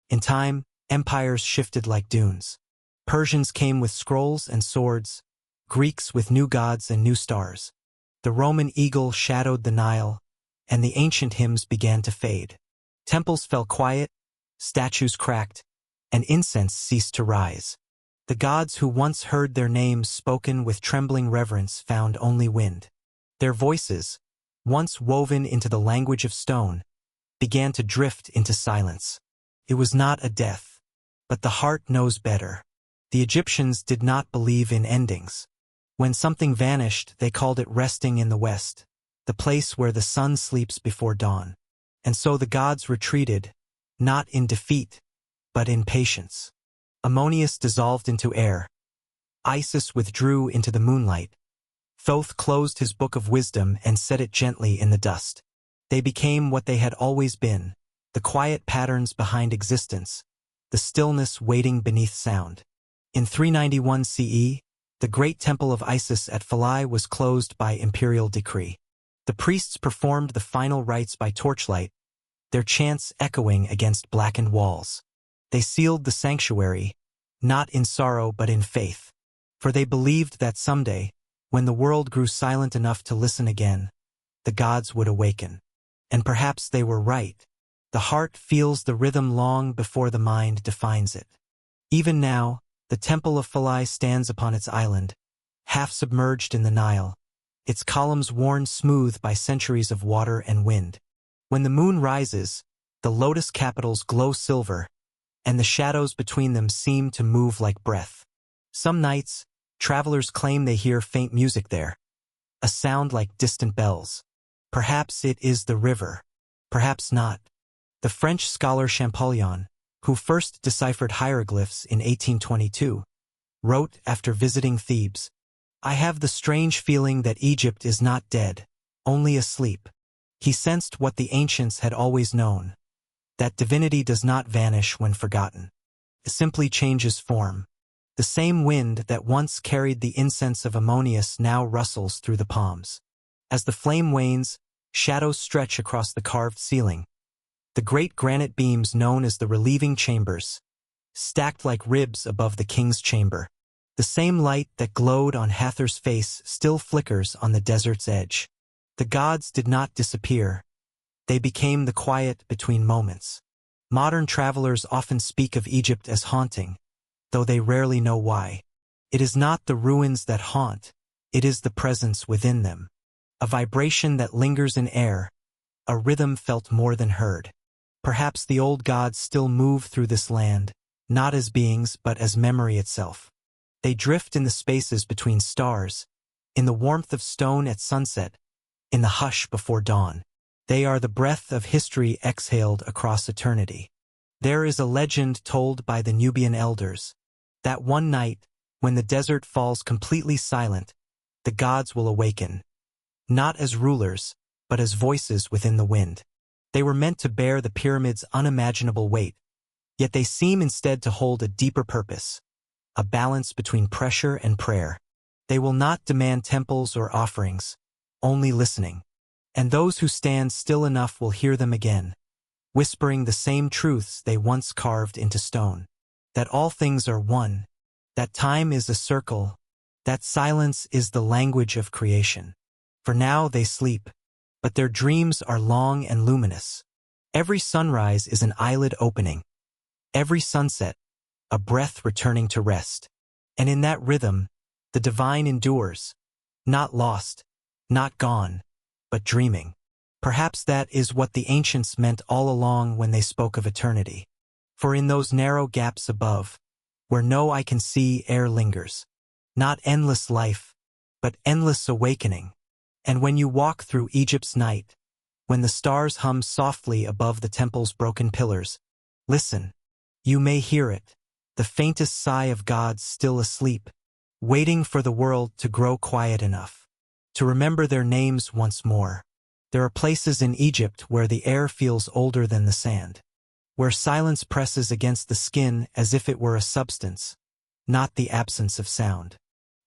In time, empires shifted like dunes. Persians came with scrolls and swords, Greeks with new gods and new stars. The Roman eagle shadowed the Nile, and the ancient hymns began to fade. Temples fell quiet, statues cracked, and incense ceased to rise. The gods who once heard their names spoken with trembling reverence found only wind. Their voices, once woven into the language of stone, began to drift into silence. It was not a death, but the heart knows better. The Egyptians did not believe in endings. When something vanished, they called it resting in the west, the place where the sun sleeps before dawn. And so the gods retreated, not in defeat, but in patience. Ammonius dissolved into air. Isis withdrew into the moonlight. Thoth closed his book of wisdom and set it gently in the dust. They became what they had always been, the quiet patterns behind existence, the stillness waiting beneath sound. In 391 CE, the great temple of Isis at Philae was closed by imperial decree. The priests performed the final rites by torchlight, their chants echoing against blackened walls. They sealed the sanctuary, not in sorrow but in faith. For they believed that someday, when the world grew silent enough to listen again, the gods would awaken. And perhaps they were right. The heart feels the rhythm long before the mind defines it. Even now, the Temple of Philae stands upon its island, half submerged in the Nile, its columns worn smooth by centuries of water and wind. When the moon rises, the lotus capitals glow silver, and the shadows between them seem to move like breath. Some nights, travelers claim they hear faint music there, a sound like distant bells. Perhaps it is the river, perhaps not. The French scholar Champollion, who first deciphered hieroglyphs in 1822, wrote after visiting Thebes, "I have the strange feeling that Egypt is not dead, only asleep." He sensed what the ancients had always known, that divinity does not vanish when forgotten. It simply changes form. The same wind that once carried the incense of Ammonius now rustles through the palms. As the flame wanes, shadows stretch across the carved ceiling. The great granite beams known as the relieving chambers, stacked like ribs above the king's chamber. The same light that glowed on Hathor's face still flickers on the desert's edge. The gods did not disappear. They became the quiet between moments. Modern travelers often speak of Egypt as haunting, though they rarely know why. It is not the ruins that haunt, it is the presence within them. A vibration that lingers in air, a rhythm felt more than heard. Perhaps the old gods still move through this land, not as beings but as memory itself. They drift in the spaces between stars, in the warmth of stone at sunset, in the hush before dawn. They are the breath of history exhaled across eternity. There is a legend told by the Nubian elders, that one night, when the desert falls completely silent, the gods will awaken, not as rulers, but as voices within the wind. They were meant to bear the pyramid's unimaginable weight, yet they seem instead to hold a deeper purpose, a balance between pressure and prayer. They will not demand temples or offerings, only listening. And those who stand still enough will hear them again, whispering the same truths they once carved into stone. That all things are one, that time is a circle, that silence is the language of creation. For now they sleep, but their dreams are long and luminous. Every sunrise is an eyelid opening. Every sunset, a breath returning to rest. And in that rhythm, the divine endures, not lost, not gone, but dreaming. Perhaps that is what the ancients meant all along when they spoke of eternity. For in those narrow gaps above, where no eye can see, air lingers. Not endless life, but endless awakening. And when you walk through Egypt's night, when the stars hum softly above the temple's broken pillars, listen. You may hear it, the faintest sigh of gods still asleep, waiting for the world to grow quiet enough to remember their names once more. There are places in Egypt where the air feels older than the sand, where silence presses against the skin as if it were a substance, not the absence of sound.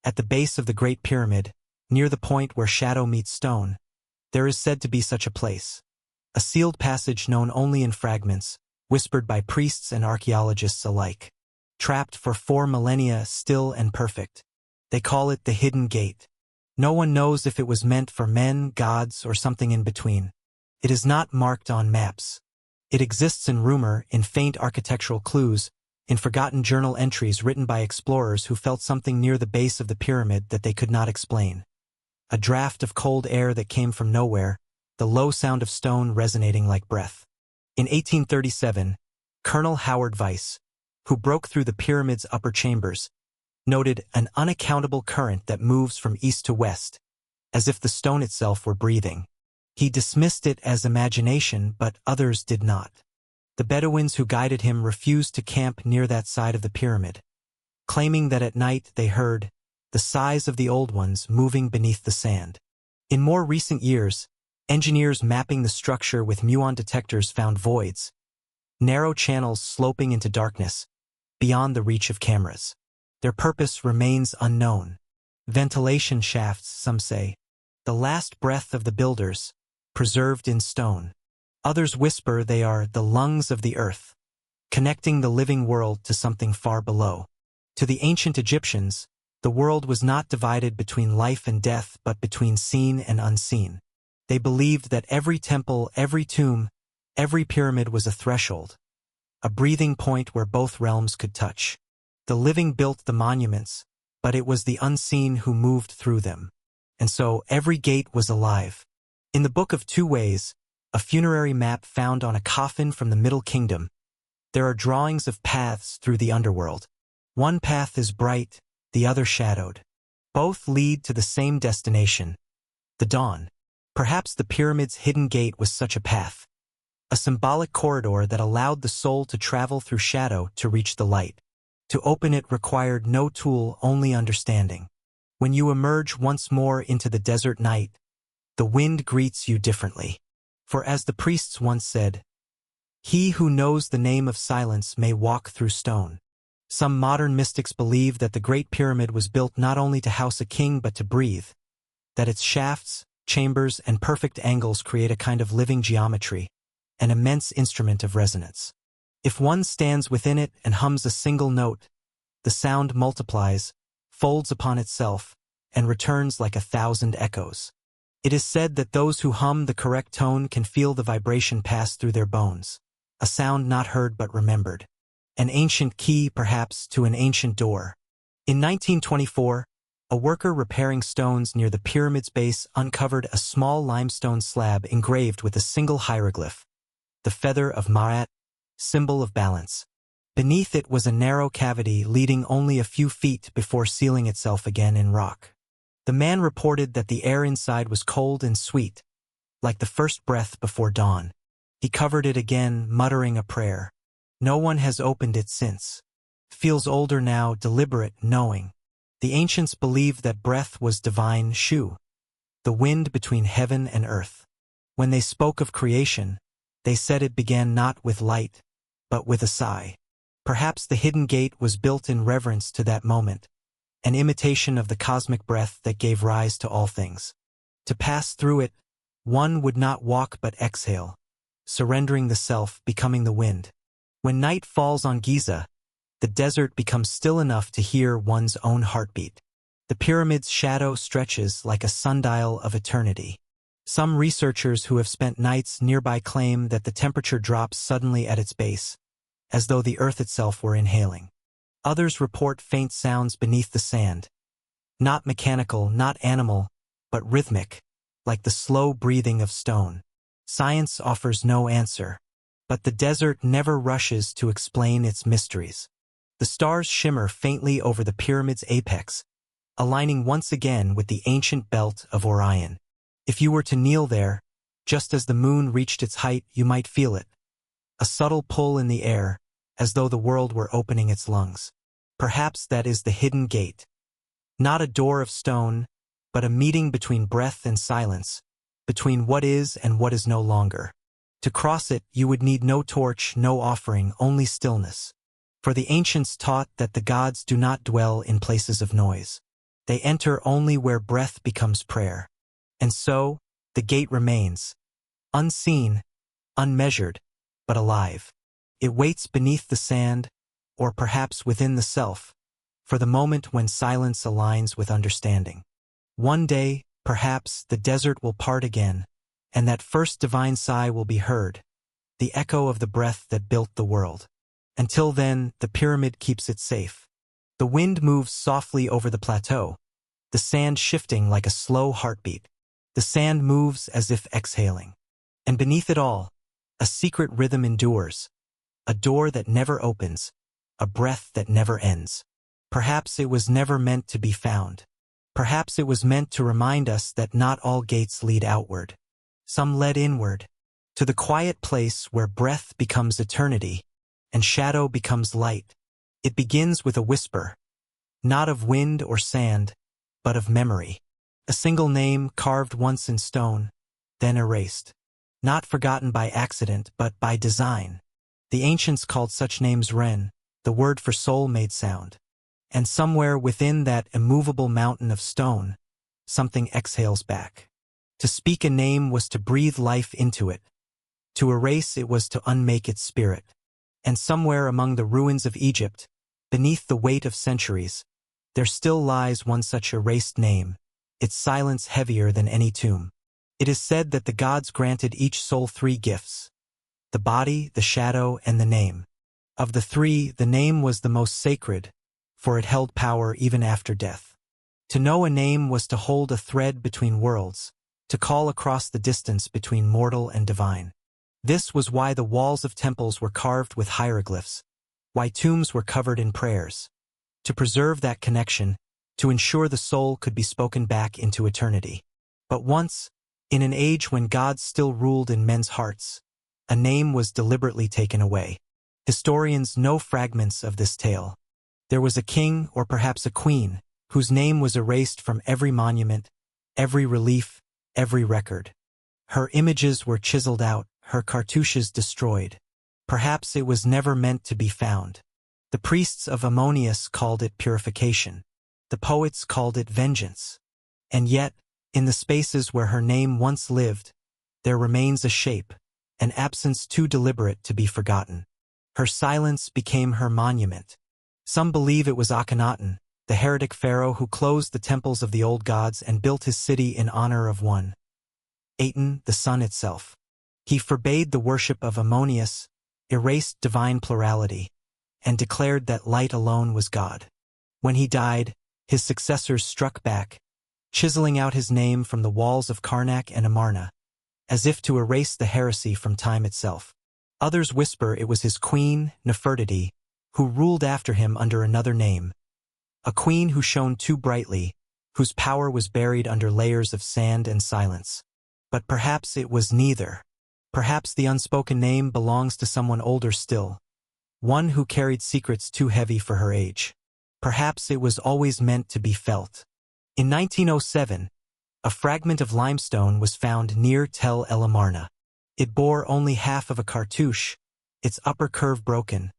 At the base of the Great Pyramid, near the point where shadow meets stone, there is said to be such a place. A sealed passage known only in fragments, whispered by priests and archaeologists alike. Trapped for 4 millennia, still and perfect. They call it the Hidden Gate. No one knows if it was meant for men, gods, or something in between. It is not marked on maps. It exists in rumor, in faint architectural clues, in forgotten journal entries written by explorers who felt something near the base of the pyramid that they could not explain. A draft of cold air that came from nowhere, the low sound of stone resonating like breath. In 1837, Colonel Howard Weiss, who broke through the pyramid's upper chambers, noted an unaccountable current that moves from east to west, as if the stone itself were breathing. He dismissed it as imagination, but others did not. The Bedouins who guided him refused to camp near that side of the pyramid, claiming that at night they heard the sighs of the old ones moving beneath the sand. In more recent years, engineers mapping the structure with muon detectors found voids, narrow channels sloping into darkness, beyond the reach of cameras. Their purpose remains unknown. Ventilation shafts, some say, the last breath of the builders, preserved in stone. Others whisper they are the lungs of the earth, connecting the living world to something far below. To the ancient Egyptians, the world was not divided between life and death, but between seen and unseen. They believed that every temple, every tomb, every pyramid was a threshold, a breathing point where both realms could touch. The living built the monuments, but it was the unseen who moved through them. And so every gate was alive. In the Book of Two Ways, a funerary map found on a coffin from the Middle Kingdom, there are drawings of paths through the underworld. One path is bright, the other shadowed. Both lead to the same destination, the dawn. Perhaps the pyramid's hidden gate was such a path, a symbolic corridor that allowed the soul to travel through shadow to reach the light. To open it required no tool, only understanding. When you emerge once more into the desert night, the wind greets you differently. For as the priests once said, "He who knows the name of silence may walk through stone." Some modern mystics believe that the Great Pyramid was built not only to house a king but to breathe, that its shafts, chambers, and perfect angles create a kind of living geometry, an immense instrument of resonance. If one stands within it and hums a single note, the sound multiplies, folds upon itself, and returns like 1,000 echoes. It is said that those who hum the correct tone can feel the vibration pass through their bones, a sound not heard but remembered. An ancient key, perhaps, to an ancient door. In 1924, a worker repairing stones near the pyramid's base uncovered a small limestone slab engraved with a single hieroglyph, the feather of Ma'at, symbol of balance. Beneath it was a narrow cavity leading only a few feet before sealing itself again in rock. The man reported that the air inside was cold and sweet, like the first breath before dawn. He covered it again, muttering a prayer. No one has opened it since. Feels older now, deliberate, knowing. The ancients believed that breath was divine shu, the wind between heaven and earth. When they spoke of creation, they said it began not with light, but with a sigh. Perhaps the hidden gate was built in reverence to that moment, an imitation of the cosmic breath that gave rise to all things. To pass through it, one would not walk but exhale, surrendering the self, becoming the wind. When night falls on Giza, the desert becomes still enough to hear one's own heartbeat. The pyramid's shadow stretches like a sundial of eternity. Some researchers who have spent nights nearby claim that the temperature drops suddenly at its base, as though the earth itself were inhaling. Others report faint sounds beneath the sand, not mechanical, not animal, but rhythmic, like the slow breathing of stone. Science offers no answer, but the desert never rushes to explain its mysteries. The stars shimmer faintly over the pyramid's apex, aligning once again with the ancient belt of Orion. If you were to kneel there, just as the moon reached its height, you might feel it, a subtle pull in the air, as though the world were opening its lungs. Perhaps that is the hidden gate. Not a door of stone, but a meeting between breath and silence, between what is and what is no longer. To cross it, you would need no torch, no offering, only stillness. For the ancients taught that the gods do not dwell in places of noise. They enter only where breath becomes prayer. And so, the gate remains, unseen, unmeasured, but alive. It waits beneath the sand, or perhaps within the self, for the moment when silence aligns with understanding. One day, perhaps, the desert will part again, and that first divine sigh will be heard, the echo of the breath that built the world. Until then, the pyramid keeps it safe. The wind moves softly over the plateau, the sand shifting like a slow heartbeat. The sand moves as if exhaling. And beneath it all, a secret rhythm endures, a door that never opens, a breath that never ends. Perhaps it was never meant to be found. Perhaps it was meant to remind us that not all gates lead outward. Some led inward, to the quiet place where breath becomes eternity, and shadow becomes light. It begins with a whisper, not of wind or sand, but of memory. A single name carved once in stone, then erased. Not forgotten by accident, but by design. The ancients called such names Ren, the word for soul made sound. And somewhere within that immovable mountain of stone, something exhales back. To speak a name was to breathe life into it. To erase it was to unmake its spirit. And somewhere among the ruins of Egypt, beneath the weight of centuries, there still lies one such erased name, its silence heavier than any tomb. It is said that the gods granted each soul 3 gifts: the body, the shadow, and the name. Of the 3, the name was the most sacred, for it held power even after death. To know a name was to hold a thread between worlds, to call across the distance between mortal and divine. This was why the walls of temples were carved with hieroglyphs, why tombs were covered in prayers. To preserve that connection, to ensure the soul could be spoken back into eternity. But once, in an age when gods still ruled in men's hearts, a name was deliberately taken away. Historians know fragments of this tale. There was a king, or perhaps a queen, whose name was erased from every monument, every relief, every record. Her images were chiseled out, her cartouches destroyed. Perhaps it was never meant to be found. The priests of Ammonius called it purification. The poets called it vengeance. And yet, in the spaces where her name once lived, there remains a shape, an absence too deliberate to be forgotten. Her silence became her monument. Some believe it was Akhenaten, the heretic pharaoh who closed the temples of the old gods and built his city in honor of one, Aten, the sun itself. He forbade the worship of Ammonius, erased divine plurality, and declared that light alone was God. When he died, his successors struck back, chiseling out his name from the walls of Karnak and Amarna, as if to erase the heresy from time itself. Others whisper it was his queen, Nefertiti, who ruled after him under another name, a queen who shone too brightly, whose power was buried under layers of sand and silence. But perhaps it was neither. Perhaps the unspoken name belongs to someone older still, one who carried secrets too heavy for her age. Perhaps it was always meant to be felt. In 1907, a fragment of limestone was found near Tel El Amarna. It bore only half of a cartouche, its upper curve broken,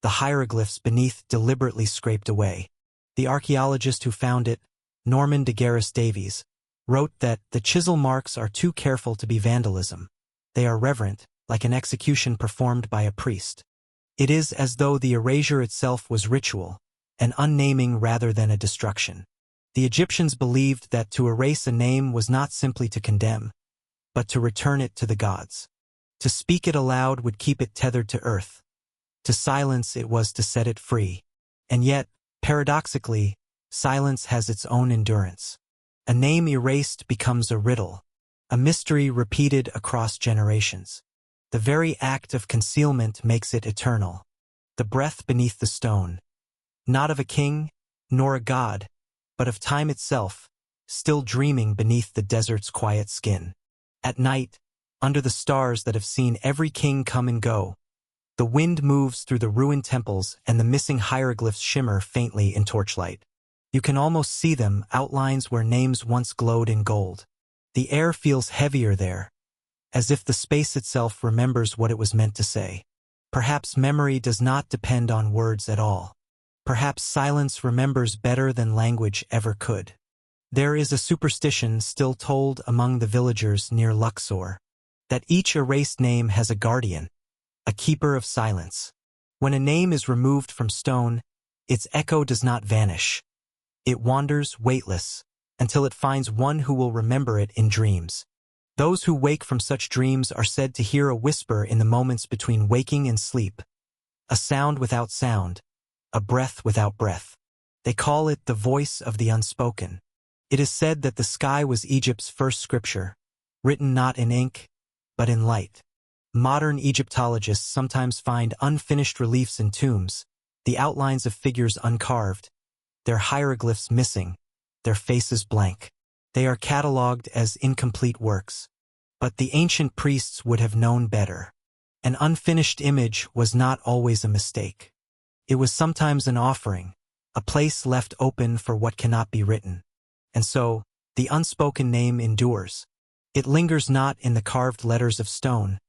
the hieroglyphs beneath deliberately scraped away. The archaeologist who found it, Norman de Garris Davies, wrote that the chisel marks are too careful to be vandalism. They are reverent, like an execution performed by a priest. It is as though the erasure itself was ritual, an unnaming rather than a destruction. The Egyptians believed that to erase a name was not simply to condemn, but to return it to the gods. To speak it aloud would keep it tethered to earth. To silence it was to set it free. And yet, paradoxically, silence has its own endurance. A name erased becomes a riddle, a mystery repeated across generations. The very act of concealment makes it eternal. The breath beneath the stone, not of a king, nor a god, but of time itself, still dreaming beneath the desert's quiet skin. At night, under the stars that have seen every king come and go, the wind moves through the ruined temples and the missing hieroglyphs shimmer faintly in torchlight. You can almost see them, outlines where names once glowed in gold. The air feels heavier there, as if the space itself remembers what it was meant to say. Perhaps memory does not depend on words at all. Perhaps silence remembers better than language ever could. There is a superstition still told among the villagers near Luxor, that each erased name has a guardian, a keeper of silence. When a name is removed from stone, its echo does not vanish. It wanders weightless, until it finds one who will remember it in dreams. Those who wake from such dreams are said to hear a whisper in the moments between waking and sleep, a sound without sound, a breath without breath. They call it the voice of the unspoken. It is said that the sky was Egypt's first scripture, written not in ink, but in light. Modern Egyptologists sometimes find unfinished reliefs in tombs, the outlines of figures uncarved, their hieroglyphs missing, their faces blank. They are catalogued as incomplete works. But the ancient priests would have known better. An unfinished image was not always a mistake. It was sometimes an offering, a place left open for what cannot be written. And so, the unspoken name endures. It lingers not in the carved letters of stone,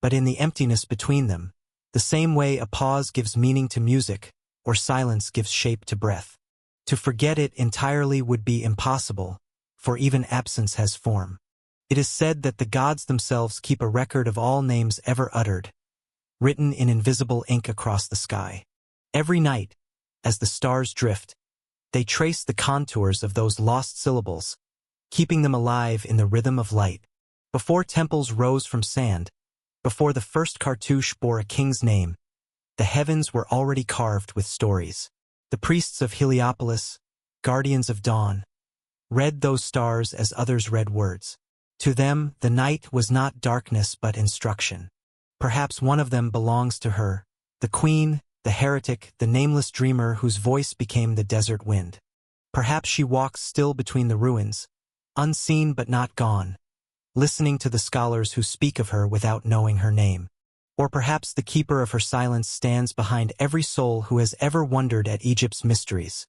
but in the emptiness between them, the same way a pause gives meaning to music, or silence gives shape to breath. To forget it entirely would be impossible, for even absence has form. It is said that the gods themselves keep a record of all names ever uttered, written in invisible ink across the sky. Every night, as the stars drift, they trace the contours of those lost syllables, keeping them alive in the rhythm of light. Before temples rose from sand, before the first cartouche bore a king's name, the heavens were already carved with stories. The priests of Heliopolis, guardians of dawn, read those stars as others read words. To them, the night was not darkness but instruction. Perhaps one of them belongs to her, the queen, the heretic, the nameless dreamer whose voice became the desert wind. Perhaps she walks still between the ruins, unseen but not gone, listening to the scholars who speak of her without knowing her name. Or perhaps the keeper of her silence stands behind every soul who has ever wondered at Egypt's mysteries,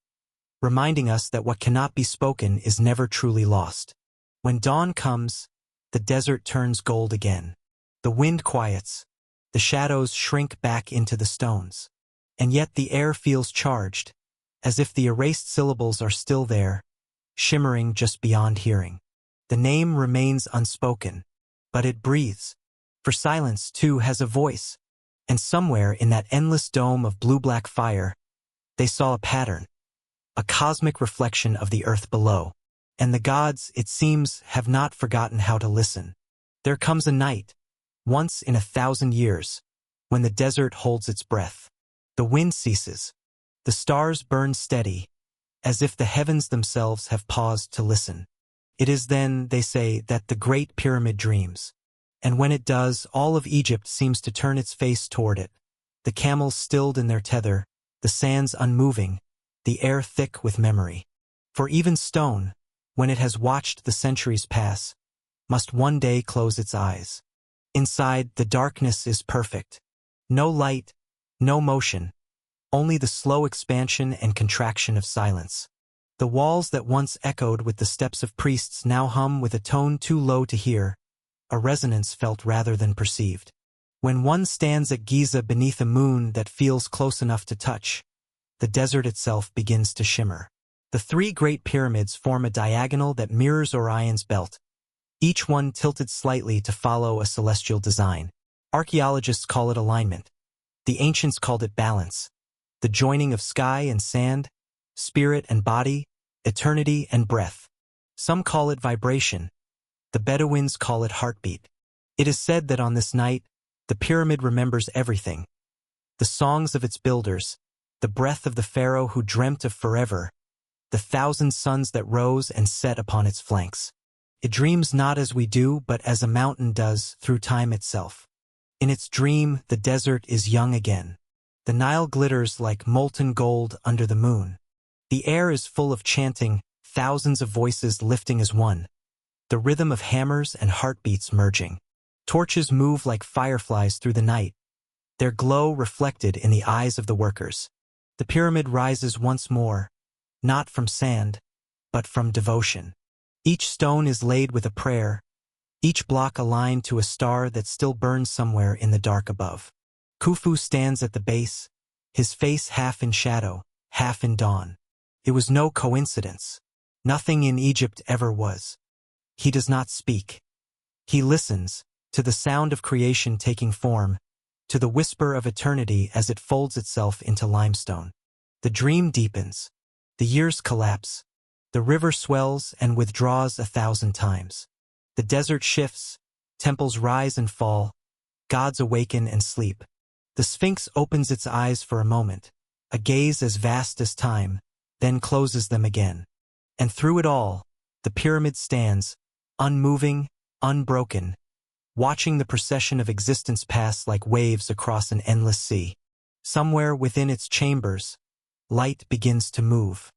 reminding us that what cannot be spoken is never truly lost. When dawn comes, the desert turns gold again. The wind quiets, the shadows shrink back into the stones. And yet the air feels charged, as if the erased syllables are still there, shimmering just beyond hearing. The name remains unspoken, but it breathes. For silence, too, has a voice, and somewhere in that endless dome of blue-black fire, they saw a pattern, a cosmic reflection of the earth below. And the gods, it seems, have not forgotten how to listen. There comes a night, once in 1,000 years, when the desert holds its breath. The wind ceases. The stars burn steady, as if the heavens themselves have paused to listen. It is then, they say, that the Great Pyramid dreams. And when it does, all of Egypt seems to turn its face toward it. The camels stilled in their tether, the sands unmoving, the air thick with memory. For even stone, when it has watched the centuries pass, must one day close its eyes. Inside, the darkness is perfect. No light, no motion, only the slow expansion and contraction of silence. The walls that once echoed with the steps of priests now hum with a tone too low to hear, a resonance felt rather than perceived. When one stands at Giza beneath a moon that feels close enough to touch, the desert itself begins to shimmer. The three great pyramids form a diagonal that mirrors Orion's belt, each one tilted slightly to follow a celestial design. Archaeologists call it alignment. The ancients called it balance, the joining of sky and sand, spirit and body, eternity and breath. Some call it vibration. The Bedouins call it heartbeat. It is said that on this night, the pyramid remembers everything. The songs of its builders, the breath of the pharaoh who dreamt of forever, the 1,000 suns that rose and set upon its flanks. It dreams not as we do, but as a mountain does through time itself. In its dream, the desert is young again. The Nile glitters like molten gold under the moon. The air is full of chanting, thousands of voices lifting as one, the rhythm of hammers and heartbeats merging. Torches move like fireflies through the night, their glow reflected in the eyes of the workers. The pyramid rises once more, not from sand, but from devotion. Each stone is laid with a prayer, each block aligned to a star that still burns somewhere in the dark above. Khufu stands at the base, his face half in shadow, half in dawn. It was no coincidence. Nothing in Egypt ever was. He does not speak. He listens, to the sound of creation taking form, to the whisper of eternity as it folds itself into limestone. The dream deepens. The years collapse. The river swells and withdraws 1,000 times. The desert shifts, temples rise and fall, gods awaken and sleep. The Sphinx opens its eyes for a moment, a gaze as vast as time, then closes them again. And through it all, the pyramid stands, unmoving, unbroken, watching the procession of existence pass like waves across an endless sea. Somewhere within its chambers, light begins to move.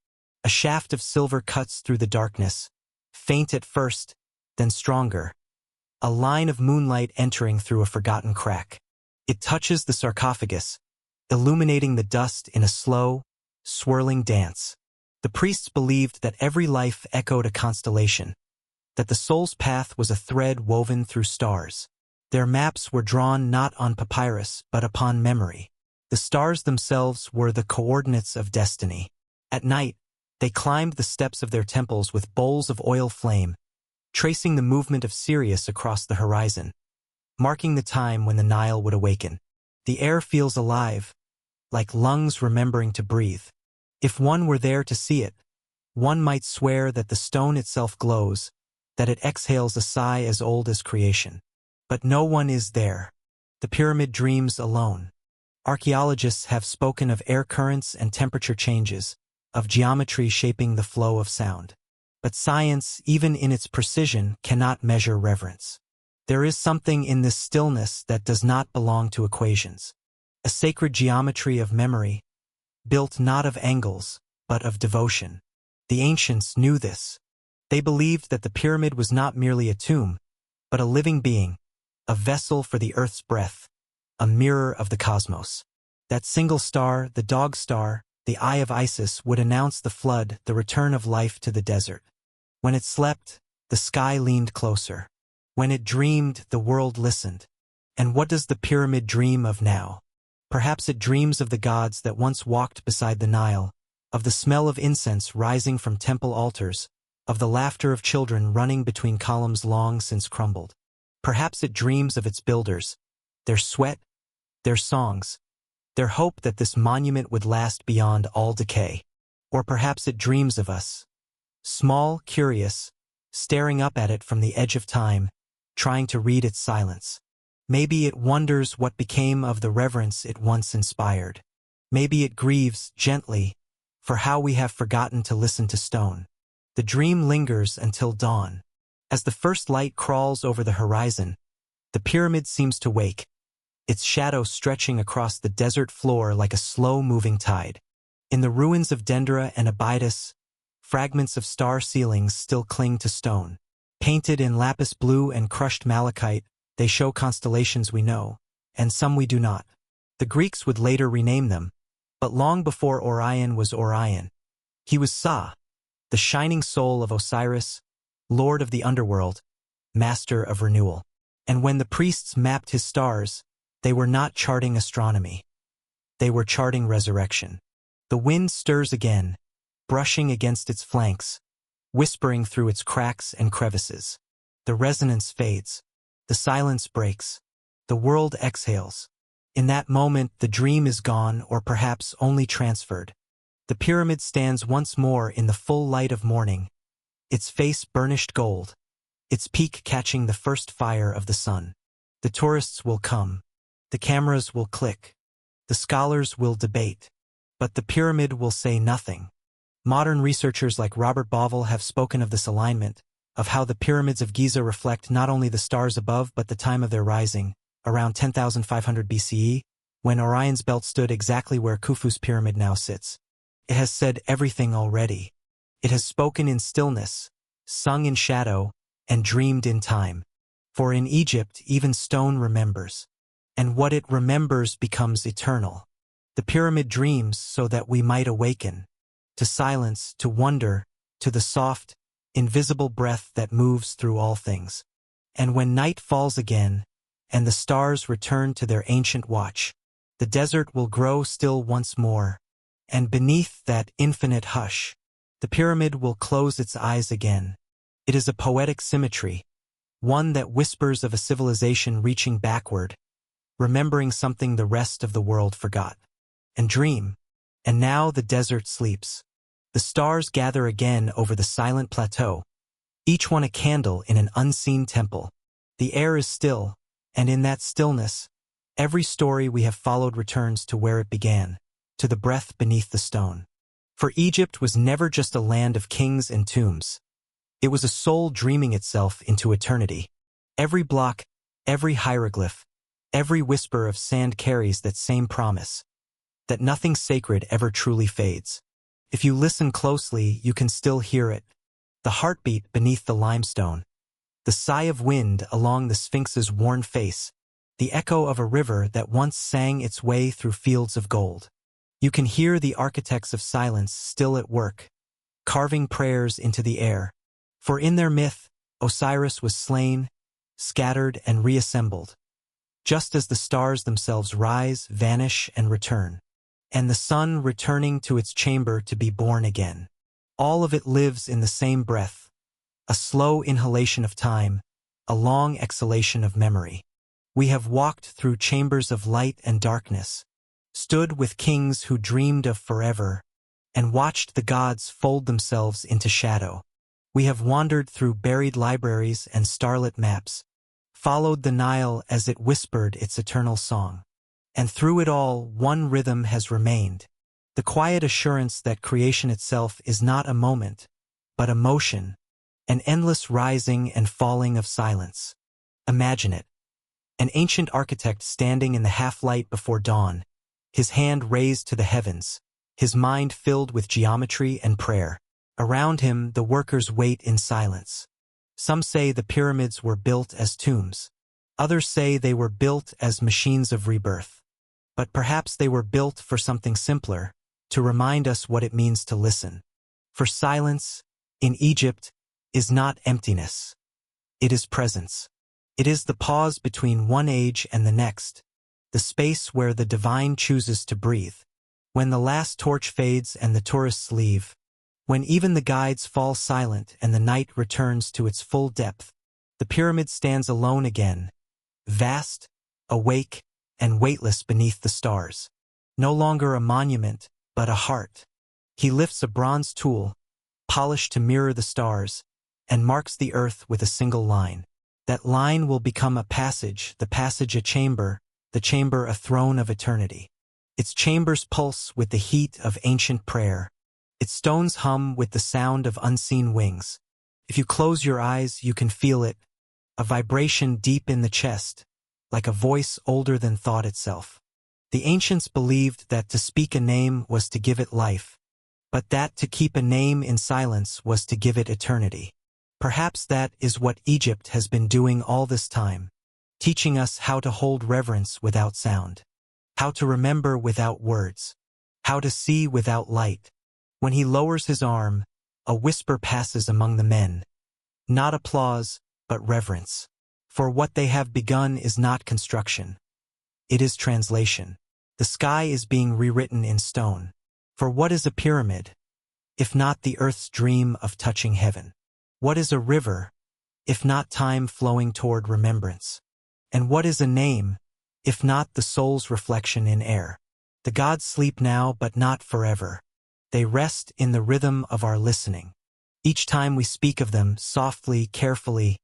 A shaft of silver cuts through the darkness, faint at first, then stronger. A line of moonlight entering through a forgotten crack. It touches the sarcophagus, illuminating the dust in a slow, swirling dance. The priests believed that every life echoed a constellation, that the soul's path was a thread woven through stars. Their maps were drawn not on papyrus but upon memory. The stars themselves were the coordinates of destiny. At night, they climbed the steps of their temples with bowls of oil flame, tracing the movement of Sirius across the horizon, marking the time when the Nile would awaken. The air feels alive, like lungs remembering to breathe. If one were there to see it, one might swear that the stone itself glows, that it exhales a sigh as old as creation. But no one is there. The pyramid dreams alone. Archaeologists have spoken of air currents and temperature changes, of geometry shaping the flow of sound. But science, even in its precision, cannot measure reverence. There is something in this stillness that does not belong to equations. A sacred geometry of memory, built not of angles, but of devotion. The ancients knew this. They believed that the pyramid was not merely a tomb, but a living being, a vessel for the earth's breath, a mirror of the cosmos. That single star, the dog star, the eye of Isis, would announce the flood, the return of life to the desert. When it slept, the sky leaned closer. When it dreamed, the world listened. And what does the pyramid dream of now? Perhaps it dreams of the gods that once walked beside the Nile, of the smell of incense rising from temple altars, of the laughter of children running between columns long since crumbled. Perhaps it dreams of its builders, their sweat, their songs, their hope that this monument would last beyond all decay. Or perhaps it dreams of us, small, curious, staring up at it from the edge of time, trying to read its silence. Maybe it wonders what became of the reverence it once inspired. Maybe it grieves, gently, for how we have forgotten to listen to stone. The dream lingers until dawn. As the first light crawls over the horizon, the pyramid seems to wake, its shadow stretching across the desert floor like a slow-moving tide. In the ruins of Dendera and Abydos, fragments of star ceilings still cling to stone. Painted in lapis blue and crushed malachite, they show constellations we know, and some we do not. The Greeks would later rename them, but long before Orion was Orion, he was Sa, the shining soul of Osiris, lord of the underworld, master of renewal. And when the priests mapped his stars, they were not charting astronomy. They were charting resurrection. The wind stirs again, brushing against its flanks, whispering through its cracks and crevices. The resonance fades. The silence breaks. The world exhales. In that moment, the dream is gone, or perhaps only transferred. The pyramid stands once more in the full light of morning, its face burnished gold, its peak catching the first fire of the sun. The tourists will come. The cameras will click. The scholars will debate. But the pyramid will say nothing. Modern researchers like Robert Bauval have spoken of this alignment, of how the pyramids of Giza reflect not only the stars above but the time of their rising, around 10,500 BCE, when Orion's belt stood exactly where Khufu's pyramid now sits. It has said everything already. It has spoken in stillness, sung in shadow, and dreamed in time. For in Egypt even stone remembers. And what it remembers becomes eternal. The pyramid dreams so that we might awaken. To silence, to wonder, to the soft, invisible breath that moves through all things. And when night falls again, and the stars return to their ancient watch, the desert will grow still once more, and beneath that infinite hush, the pyramid will close its eyes again. It is a poetic symmetry, one that whispers of a civilization reaching backward, remembering something the rest of the world forgot. And dream. And now the desert sleeps. The stars gather again over the silent plateau, each one a candle in an unseen temple. The air is still, and in that stillness, every story we have followed returns to where it began, to the breath beneath the stone. For Egypt was never just a land of kings and tombs. It was a soul dreaming itself into eternity. Every block, every hieroglyph, every whisper of sand carries that same promise. that nothing sacred ever truly fades. If you listen closely, you can still hear it. The heartbeat beneath the limestone, the sigh of wind along the Sphinx's worn face, the echo of a river that once sang its way through fields of gold. You can hear the architects of silence still at work, carving prayers into the air. For in their myth, Osiris was slain, scattered, and reassembled, just as the stars themselves rise, vanish, and return, and the sun returning to its chamber to be born again. All of it lives in the same breath, a slow inhalation of time, a long exhalation of memory. We have walked through chambers of light and darkness, stood with kings who dreamed of forever, and watched the gods fold themselves into shadow. We have wandered through buried libraries and starlit maps, followed the Nile as it whispered its eternal song. And through it all, one rhythm has remained, the quiet assurance that creation itself is not a moment, but a motion, an endless rising and falling of silence. Imagine it. An ancient architect standing in the half-light before dawn, his hand raised to the heavens, his mind filled with geometry and prayer. Around him, the workers wait in silence. Some say the pyramids were built as tombs. Others say they were built as machines of rebirth. But perhaps they were built for something simpler, to remind us what it means to listen. For silence, in Egypt, is not emptiness. It is presence. It is the pause between one age and the next, the space where the divine chooses to breathe. When the last torch fades and the tourists leave, when even the guides fall silent and the night returns to its full depth, the pyramid stands alone again, vast, awake, and weightless beneath the stars. No longer a monument, but a heart. He lifts a bronze tool, polished to mirror the stars, and marks the earth with a single line. That line will become a passage, the passage a chamber, the chamber a throne of eternity. Its chambers pulse with the heat of ancient prayer. Its stones hum with the sound of unseen wings. If you close your eyes, you can feel it, a vibration deep in the chest, like a voice older than thought itself. The ancients believed that to speak a name was to give it life, but that to keep a name in silence was to give it eternity. Perhaps that is what Egypt has been doing all this time, teaching us how to hold reverence without sound, how to remember without words, how to see without light. When he lowers his arm, a whisper passes among the men. Not applause, but reverence. For what they have begun is not construction. It is translation. The sky is being rewritten in stone. For what is a pyramid, if not the earth's dream of touching heaven? What is a river, if not time flowing toward remembrance? And what is a name, if not the soul's reflection in air? The gods sleep now, but not forever. They rest in the rhythm of our listening. Each time we speak of them softly, carefully,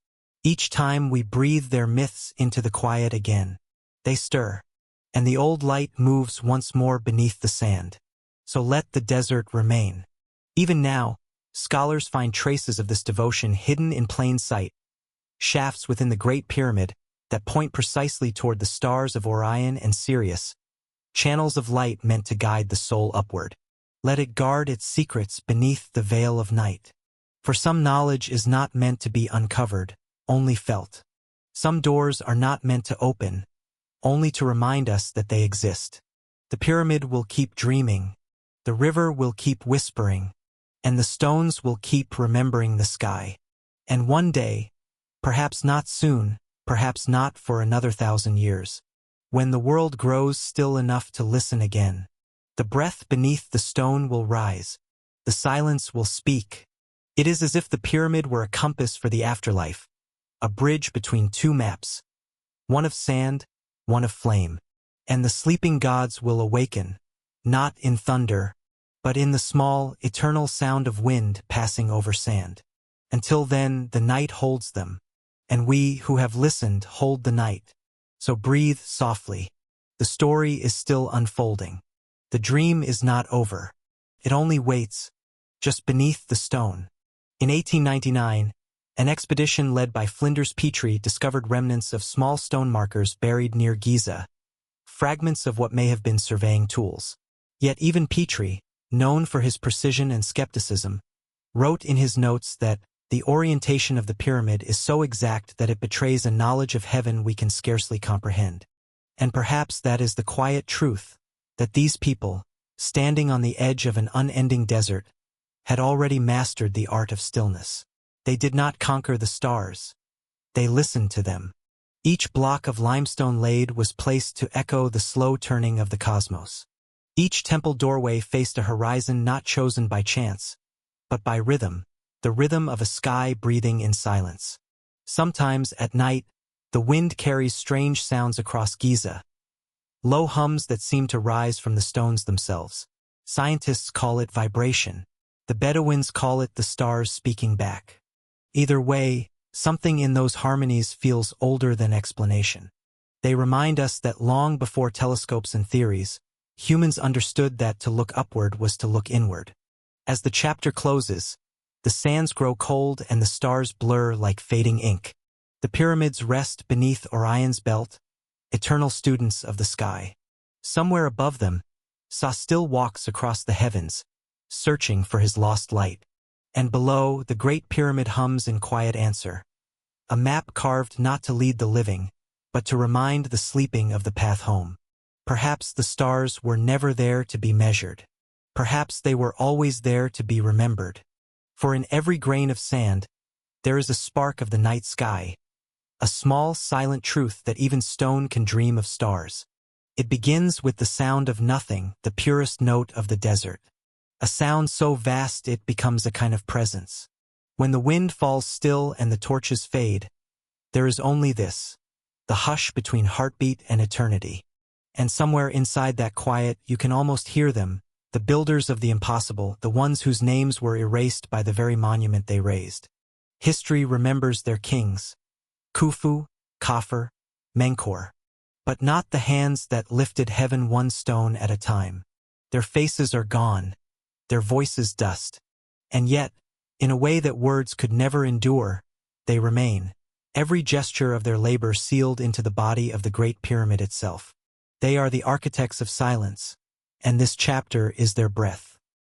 each time we breathe their myths into the quiet again, they stir, and the old light moves once more beneath the sand. So let the desert remain. Even now, scholars find traces of this devotion hidden in plain sight, shafts within the Great Pyramid that point precisely toward the stars of Orion and Sirius, channels of light meant to guide the soul upward. Let it guard its secrets beneath the veil of night. For some knowledge is not meant to be uncovered, only felt. Some doors are not meant to open, only to remind us that they exist. The pyramid will keep dreaming, the river will keep whispering, and the stones will keep remembering the sky. And one day, perhaps not soon, perhaps not for another 1,000 years, when the world grows still enough to listen again, the breath beneath the stone will rise, the silence will speak. It is as if the pyramid were a compass for the afterlife, a bridge between two maps, one of sand, one of flame. And the sleeping gods will awaken, not in thunder, but in the small, eternal sound of wind passing over sand. Until then, the night holds them, and we who have listened hold the night. So breathe softly. The story is still unfolding. The dream is not over. It only waits, just beneath the stone. In 1899, an expedition led by Flinders Petrie discovered remnants of small stone markers buried near Giza, fragments of what may have been surveying tools. Yet even Petrie, known for his precision and skepticism, wrote in his notes that the orientation of the pyramid is so exact that it betrays a knowledge of heaven we can scarcely comprehend. And perhaps that is the quiet truth, that these people, standing on the edge of an unending desert, had already mastered the art of stillness. They did not conquer the stars. They listened to them. Each block of limestone laid was placed to echo the slow turning of the cosmos. Each temple doorway faced a horizon not chosen by chance, but by rhythm, the rhythm of a sky breathing in silence. Sometimes, at night, the wind carries strange sounds across Giza, low hums that seem to rise from the stones themselves. Scientists call it vibration. The Bedouins call it the stars speaking back. Either way, something in those harmonies feels older than explanation. They remind us that long before telescopes and theories, humans understood that to look upward was to look inward. As the chapter closes, the sands grow cold and the stars blur like fading ink. The pyramids rest beneath Orion's belt, eternal students of the sky. Somewhere above them, Sa still walks across the heavens, searching for his lost light. And below, the great pyramid hums in quiet answer. A map carved not to lead the living, but to remind the sleeping of the path home. Perhaps the stars were never there to be measured. Perhaps they were always there to be remembered. For in every grain of sand, there is a spark of the night sky, a small, silent truth that even stone can dream of stars. It begins with the sound of nothing, the purest note of the desert. A sound so vast it becomes a kind of presence. When the wind falls still and the torches fade, there is only this, the hush between heartbeat and eternity. And somewhere inside that quiet you can almost hear them, the builders of the impossible, the ones whose names were erased by the very monument they raised. History remembers their kings, Khufu, Khafre, Menkaure, but not the hands that lifted heaven one stone at a time. Their faces are gone, their voices dust. And yet, in a way that words could never endure, they remain. Every gesture of their labor sealed into the body of the Great Pyramid itself. They are the architects of silence, and this chapter is their breath.